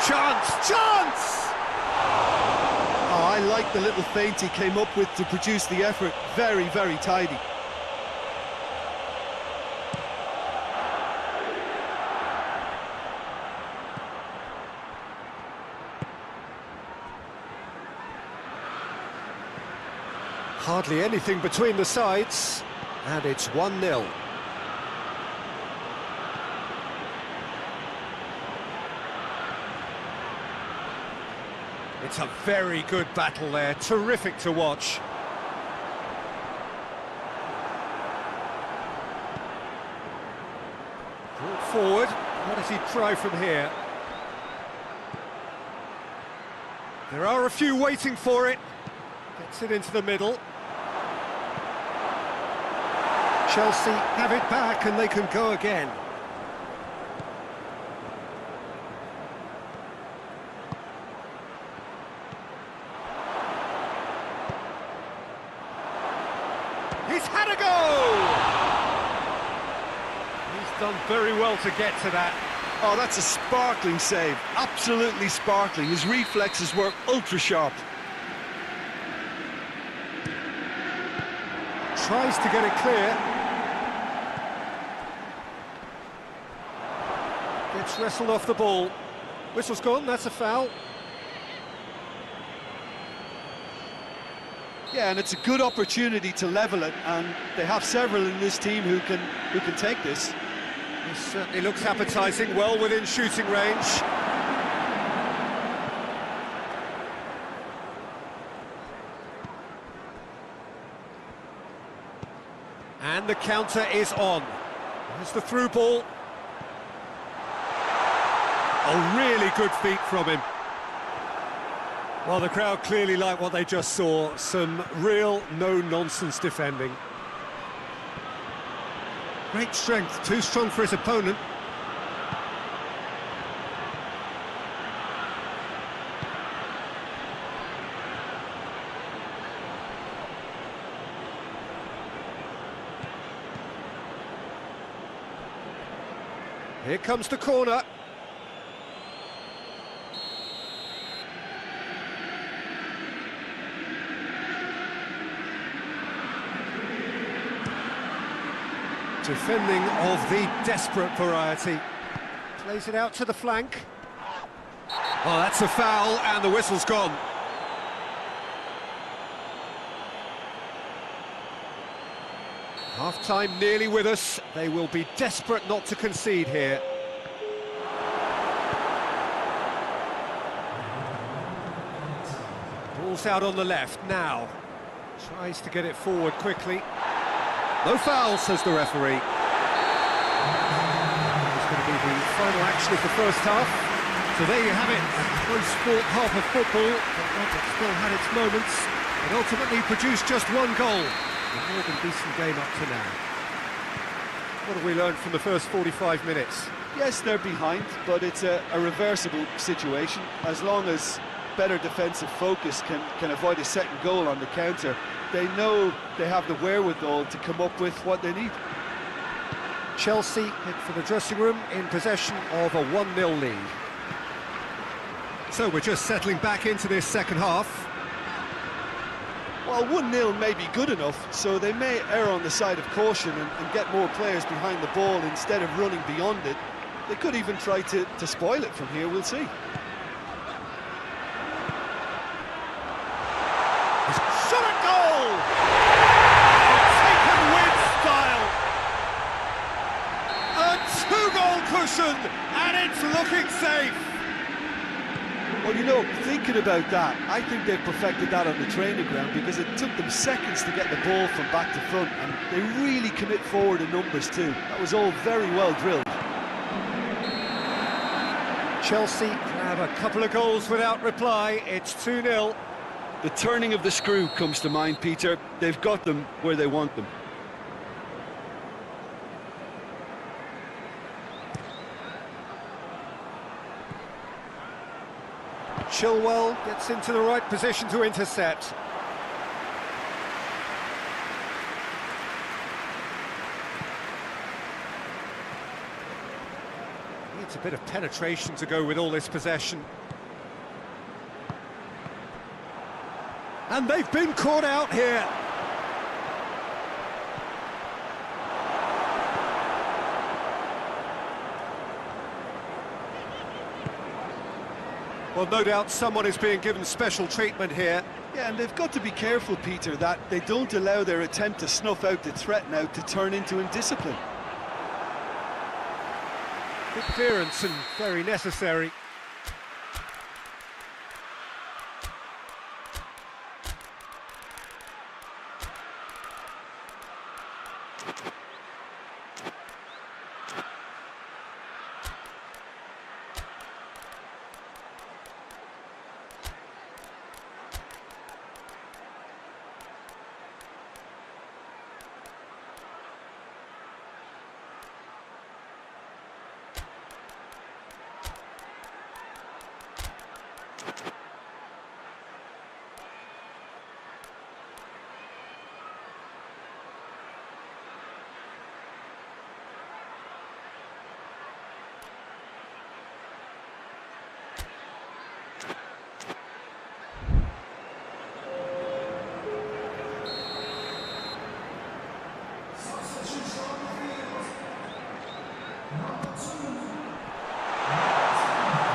Chance! Chance! Oh, I like the little feint he came up with to produce the effort. Very, very tidy. Hardly anything between the sides, and it's 1-0. It's a very good battle there, terrific to watch. Brought forward, what does he try from here? There are a few waiting for it. Gets it into the middle. Chelsea have it back and they can go again. He's had a go! He's done very well to get to that. Oh, that's a sparkling save. Absolutely sparkling. His reflexes were ultra sharp. Tries to get it clear. Gets wrestled off the ball. Whistle's gone, that's a foul. Yeah, and it's a good opportunity to level it, and they have several in this team who can take this. This certainly looks appetising, well within shooting range. And the counter is on. There's the through ball. A really good feat from him. Well, the crowd clearly like what they just saw. Some real no-nonsense defending. Great strength, too strong for his opponent. Here comes the corner. Defending of the desperate variety. Plays it out to the flank. Oh, that's a foul, and the whistle's gone. Half-time nearly with us. They will be desperate not to concede here. Ball's out on the left now. Tries to get it forward quickly. No foul, says the referee. It's going to be the final action of the first half. So there you have it, a close-fought half of football, but one that still had its moments, and ultimately produced just one goal. A more than decent game up to now. What have we learned from the first 45 minutes? Yes, they're behind, but it's a reversible situation. As long as better defensive focus can avoid a second goal on the counter, they know they have the wherewithal to come up with what they need. Chelsea head for the dressing room in possession of a 1-0 lead. So we're just settling back into this second half. Well, 1-0 may be good enough, so they may err on the side of caution and get more players behind the ball instead of running beyond it. They could even try to spoil it from here, we'll see. Shot at goal! Taken with style! A two-goal cushion, and it's looking safe! Well, you know, thinking about that, I think they've perfected that on the training ground because it took them seconds to get the ball from back to front, and they really commit forward in numbers too. That was all very well drilled. Chelsea grab a couple of goals without reply. It's 2-0. The turning of the screw comes to mind, Peter. They've got them where they want them. Chilwell gets into the right position to intercept. Needs a bit of penetration to go with all this possession. And they've been caught out here. Well, no doubt someone is being given special treatment here. Yeah, and they've got to be careful, Peter, that they don't allow their attempt to snuff out the threat now to turn into indiscipline. Good clearance and very necessary.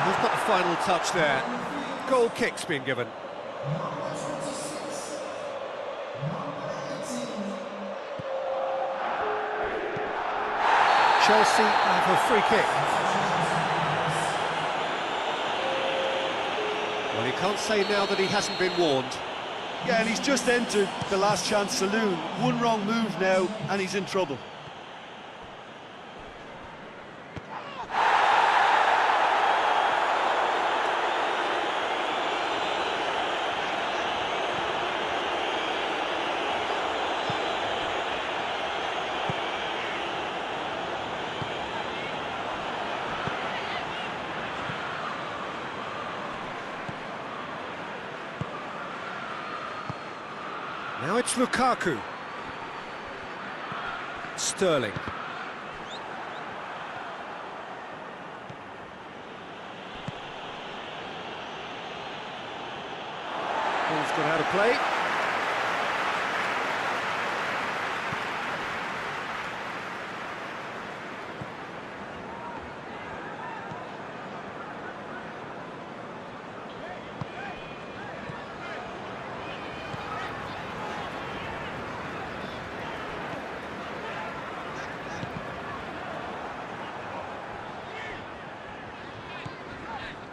He's got the final touch there. Goal kick's been given. Chelsea have a free kick. Well, he can't say now that he hasn't been warned. Yeah, and he's just entered the last chance saloon. One wrong move now, and he's in trouble. Now it's Lukaku. Sterling. Ball's gone out of play.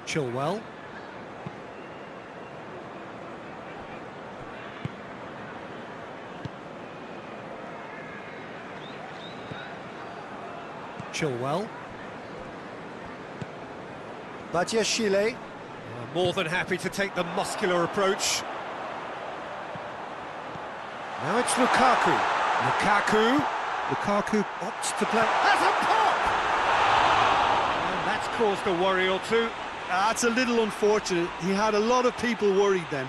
Chilwell. Chilwell. Badiashile. More than happy to take the muscular approach. Now it's Lukaku. Lukaku opts to play. Has a pop! And that's caused a worry or two. That's a little unfortunate. He had a lot of people worried then.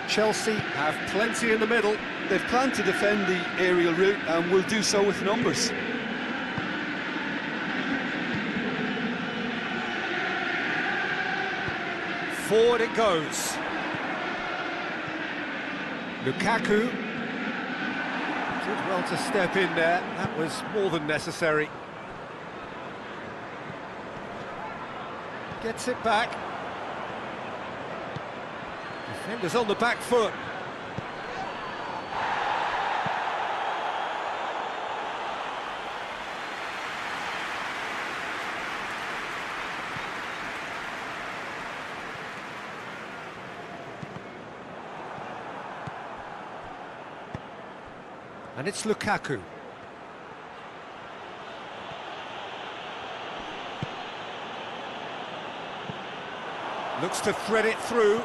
Chelsea have plenty in the middle. They've planned to defend the aerial route and will do so with numbers. Forward it goes. Lukaku. Did well to step in there. That was more than necessary. Gets it back. Defenders on the back foot. And it's Lukaku. Looks to thread it through.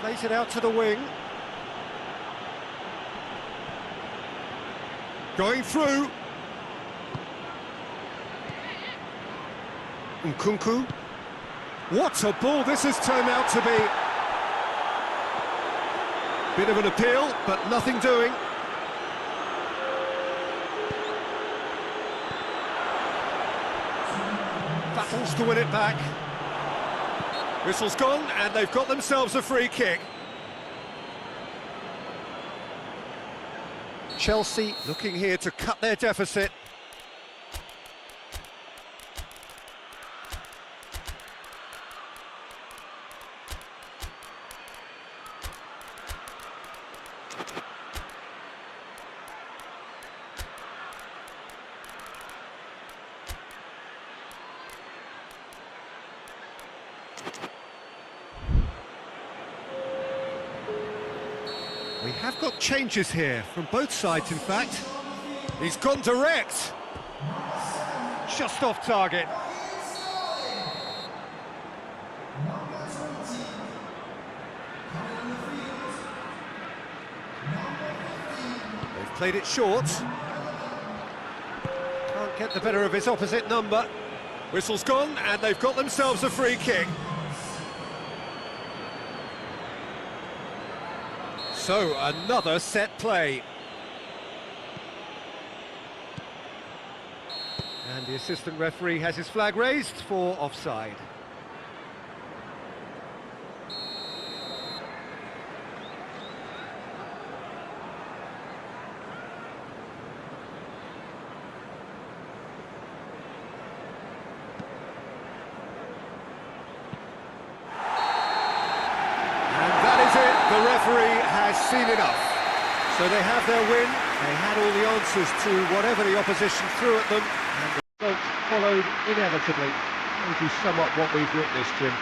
Plays it out to the wing. Going through. Nkunku. What a ball this has turned out to be. Bit of an appeal, but nothing doing. Battles to win it back. Whistle's gone, and they've got themselves a free kick. Chelsea looking here to cut their deficit. We have got changes here, from both sides in fact. He's gone direct. Just off target. They've played it short. Can't get the better of his opposite number. Whistle's gone, and they've got themselves a free kick. So, another set play. And the assistant referee has his flag raised for offside. The referee has seen enough. So they have their win. They had all the answers to whatever the opposition threw at them. And the result followed inevitably. How would you sum up what we've witnessed, Jim?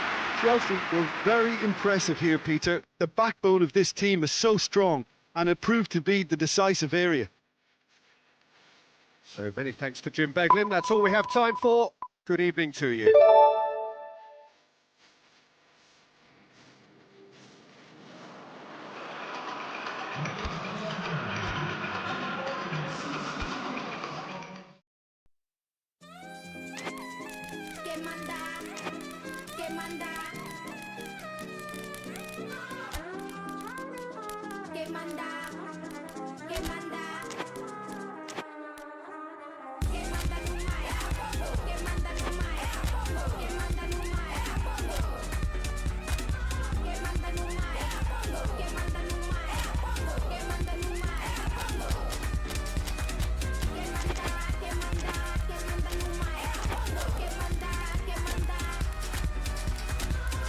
Chelsea were very impressive here, Peter. The backbone of this team is so strong, and it proved to be the decisive area. So many thanks to Jim Beglin. That's all we have time for. Good evening to you. ¿Qué manda? ¿Qué manda? ¿Qué manda? ¿Qué manda? ¿Qué manda Numaya? ¿Qué manda Numaya? ¿Qué manda Numaya? ¿Qué manda Numaya? ¿Qué manda Numaya? ¿Qué manda Numaya? ¿Qué manda? ¿Qué manda? ¿Qué manda Numaya? ¿Qué manda? ¿Qué manda?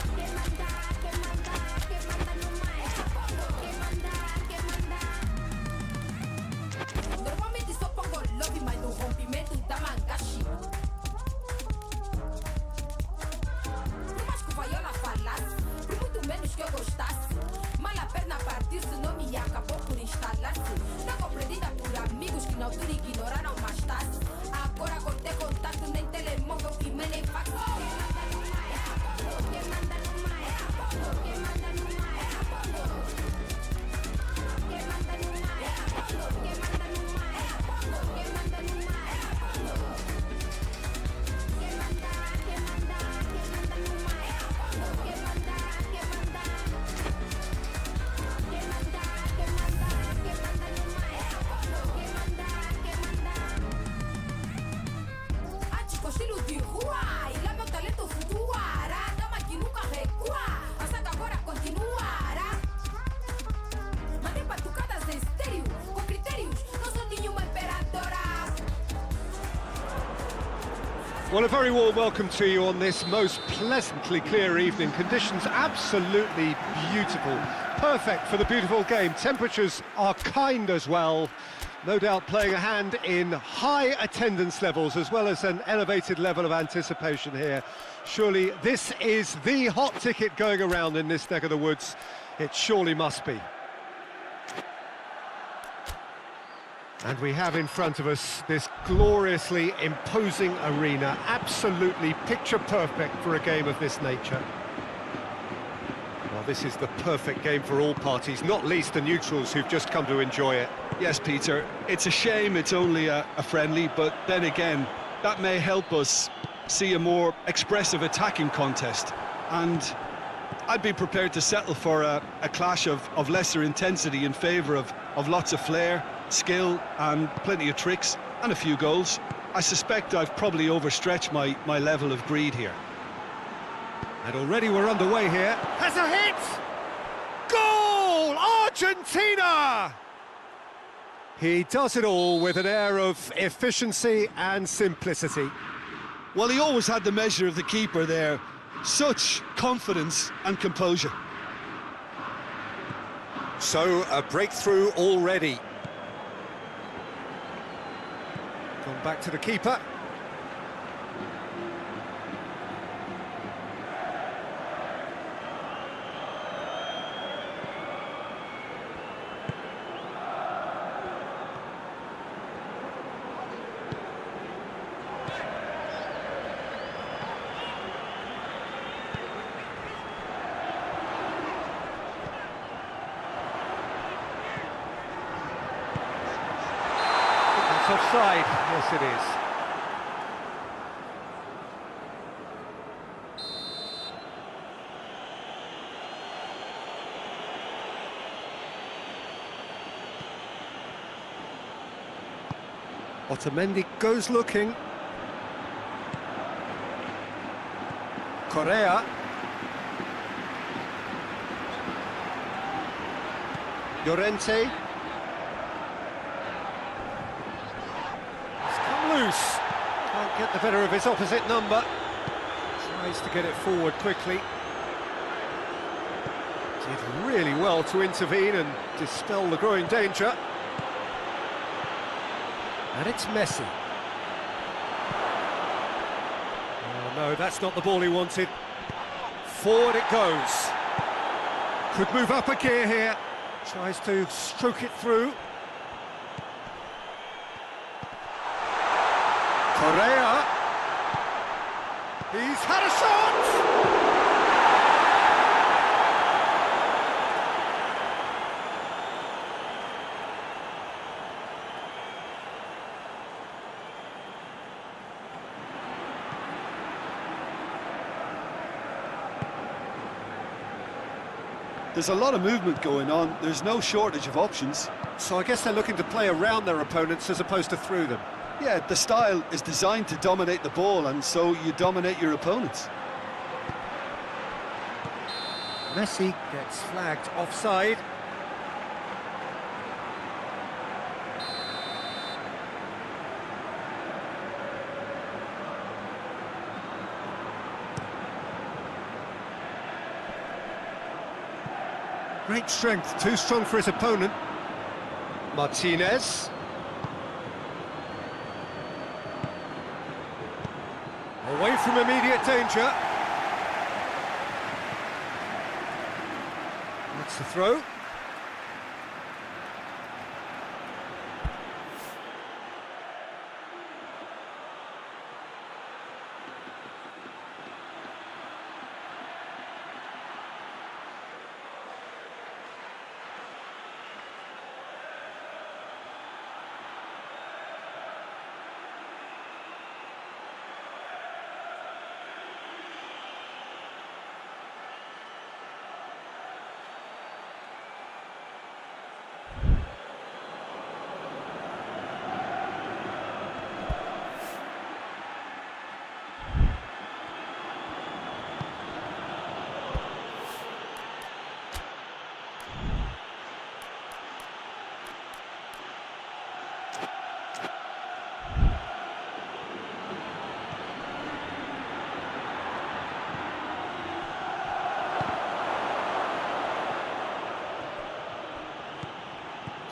¿Qué manda? ¿Qué manda? ¿Qué manda Numaya? ¿Qué manda? ¿Qué manda? Normalmente só pongo love, mas no rompimento da mangashi. Por mais que o Vaiola falasse, por muito menos que eu gostasse, mal a perna partir, se não me acabou por instalar-se. Não compreendida por amigos que na altura ignoraram mais tarde. Agora cortei contato nem telemóvel e me nem fax. Quem manda no Maia? Quem manda no Maia? Quem manda no Maia? Quem manda no Maia? Quem manda no Maia? Quem manda? Quem manda? Quem manda no Maia? Quem manda? Quem manda? Quem manda? Quem manda? Quem manda no Maia? Quem manda? Quem manda? Antes com estilo de rua, e lá meu talento flutuará. Dama que nunca recua, a saga agora continuará. Mandei batucadas em estéreo, com critérios, não sou nenhuma imperadora. Well, a very warm welcome to you on this most pleasantly clear evening. Conditions absolutely beautiful. Perfect for the beautiful game. Temperatures are kind as well. No doubt playing a hand in high attendance levels as well as an elevated level of anticipation here. Surely this is the hot ticket going around in this neck of the woods. It surely must be. And we have in front of us this gloriously imposing arena, absolutely picture perfect for a game of this nature. Well, this is the perfect game for all parties, not least the neutrals who've just come to enjoy it. Yes, Peter, it's a shame it's only a friendly, but then again, that may help us see a more expressive attacking contest. And I'd be prepared to settle for a clash of lesser intensity in favour of lots of flair, skill and plenty of tricks and a few goals. I suspect I've probably overstretched my level of greed here. And already we're underway here. Has a hit! Goal! Argentina! He does it all with an air of efficiency and simplicity. Well, he always had the measure of the keeper there. Such confidence and composure. So, a breakthrough already. Gone back to the keeper. Offside, yes it is. Otamendi goes looking. Correa. Llorente. Loose. Can't get the better of his opposite number. Tries to get it forward quickly. Did really well to intervene and dispel the growing danger. And it's Messi. Oh no, that's not the ball he wanted. Forward it goes. Could move up a gear here. Tries to stroke it through. Correa, he's had a shot! There's a lot of movement going on, there's no shortage of options. So I guess they're looking to play around their opponents as opposed to through them. Yeah, the style is designed to dominate the ball, and so you dominate your opponents. Messi gets flagged offside. Great strength, too strong for his opponent. Martinez. Away from immediate danger. That's the throw.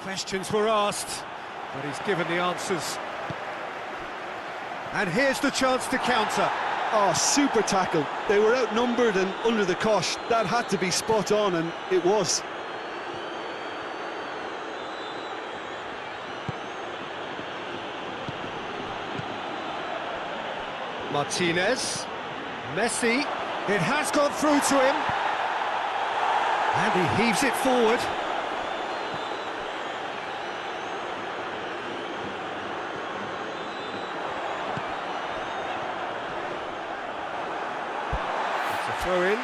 Questions were asked, but he's given the answers. And here's the chance to counter. Oh, super tackle. They were outnumbered and under the cosh. That had to be spot on, and it was. Martinez. Messi. It has got through to him. And he heaves it forward. It's a throw in.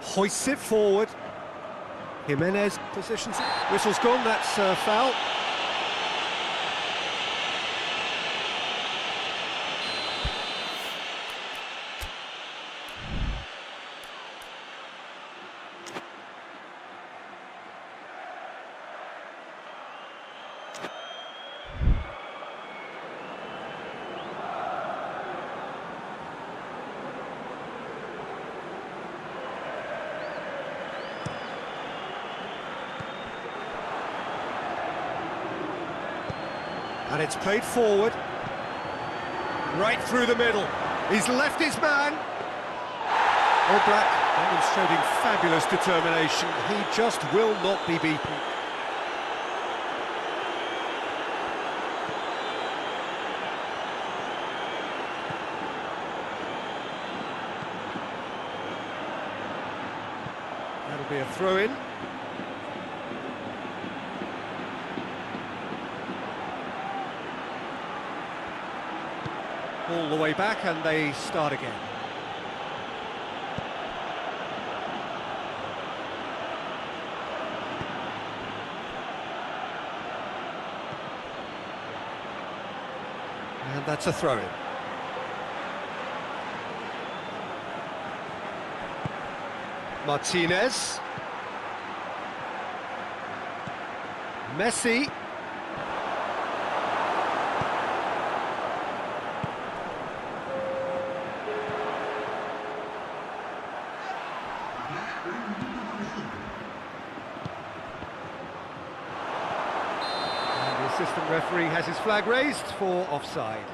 Hoists it forward. Jimenez positions it. Whistle's gone, that's foul. And it's played forward, right through the middle. He's left his man. All Black demonstrating fabulous determination. He just will not be beaten. That'll be a throw-in. All the way back, and they start again. And that's a throw-in. Martinez. Messi. Assistant referee has his flag raised for offside.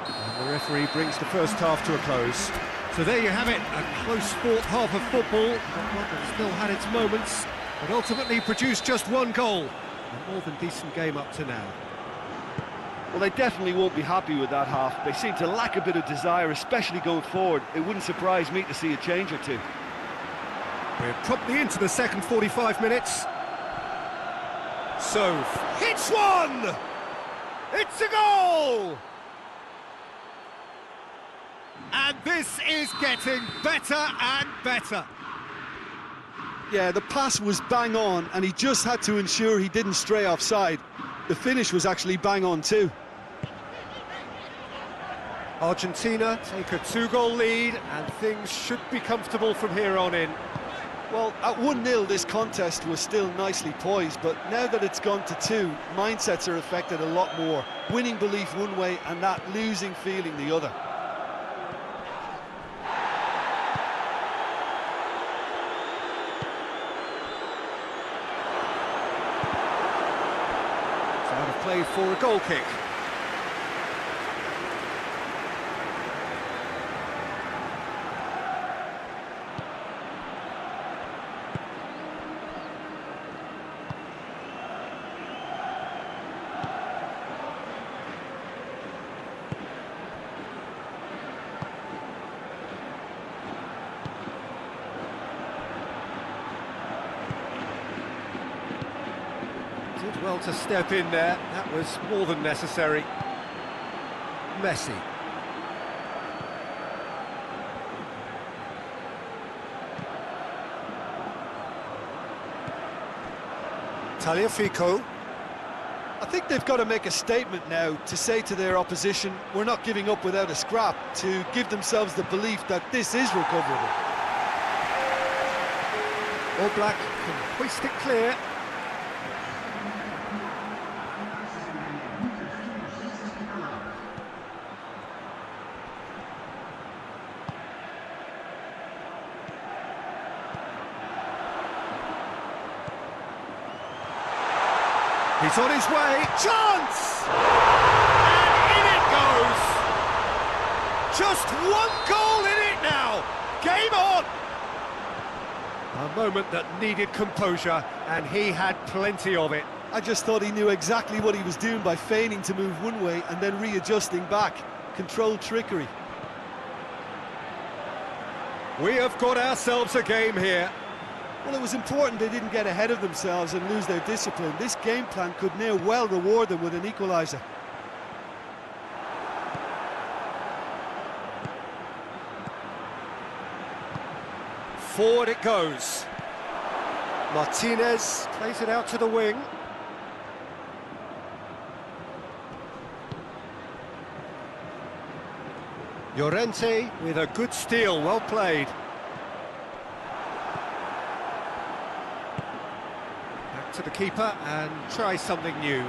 And the referee brings the first half to a close. So there you have it, a close fought half of football, but one that still had its moments, but ultimately produced just one goal. A more than decent game up to now. Well, they definitely won't be happy with that half. They seem to lack a bit of desire, especially going forward. It wouldn't surprise me to see a change or two. We're promptly into the second 45 minutes. So, hits one! It's a goal! And this is getting better and better. Yeah, the pass was bang on, and he just had to ensure he didn't stray offside. The finish was actually bang on too. Argentina take a 2-goal lead, and things should be comfortable from here on in. Well, at 1-0 this contest was still nicely poised, but now that it's gone to 2, mindsets are affected a lot more. Winning belief one way and that losing feeling the other. It's out of play for a goal kick. Did well to step in there, that was more than necessary. Messi. Tagliafico. I think they've got to make a statement now to say to their opposition, we're not giving up without a scrap, to give themselves the belief that this is recoverable. All Black can hoist it clear. He's on his way. Chance! And in it goes! Just one goal in it now! Game on! A moment that needed composure, and he had plenty of it. I just thought he knew exactly what he was doing by feigning to move one way and then readjusting back. Controlled trickery. We have got ourselves a game here. Well, it was important they didn't get ahead of themselves and lose their discipline. This game plan could near well reward them with an equaliser. Forward it goes. Martinez plays it out to the wing. Llorente with a good steal, well played. Back to the keeper and try something new.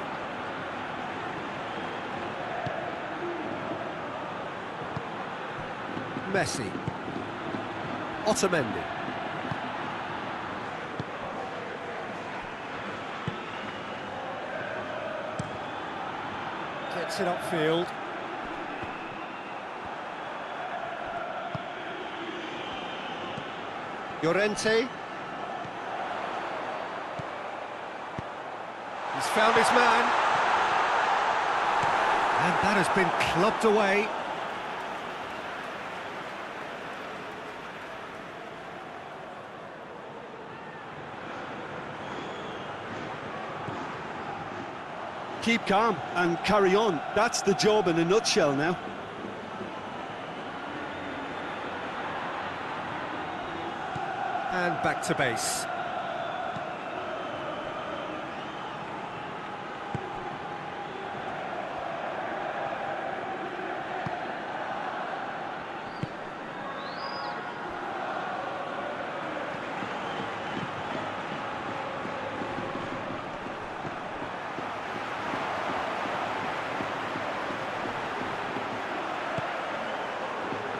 Messi. Otamendi. Gets it upfield. Llorente. He's found his man. And that has been clubbed away. Keep calm and carry on. That's the job in a nutshell now. And back to base.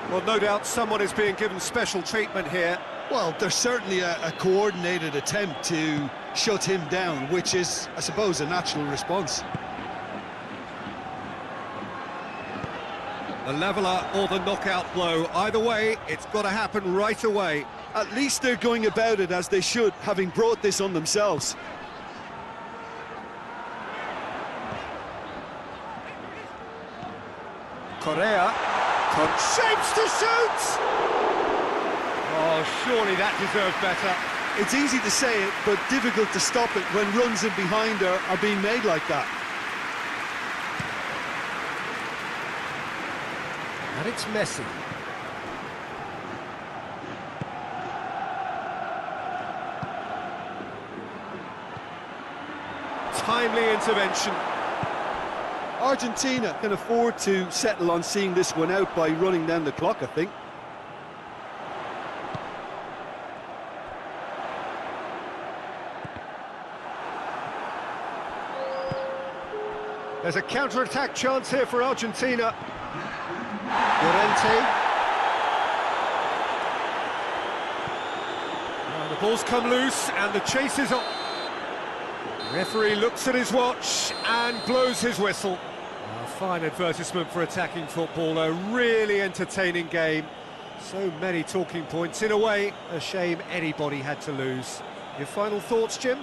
Well, no doubt someone is being given special treatment here. Well, there's certainly a coordinated attempt to shut him down, which is, I suppose, a natural response. The leveller or the knockout blow. Either way, it's got to happen right away. At least they're going about it as they should, having brought this on themselves. Correa. Shapes to shoot! Oh, surely that deserved better. It's easy to say it, but difficult to stop it when runs in behind are being made like that. And it's Messi. Timely intervention. Argentina can afford to settle on seeing this one out by running down the clock, I think. There's a counter-attack chance here for Argentina. Llorente. Now the ball's come loose and the chase is on. Referee looks at his watch and blows his whistle. A fine advertisement for attacking football, a really entertaining game. So many talking points. In a way, a shame anybody had to lose. Your final thoughts, Jim?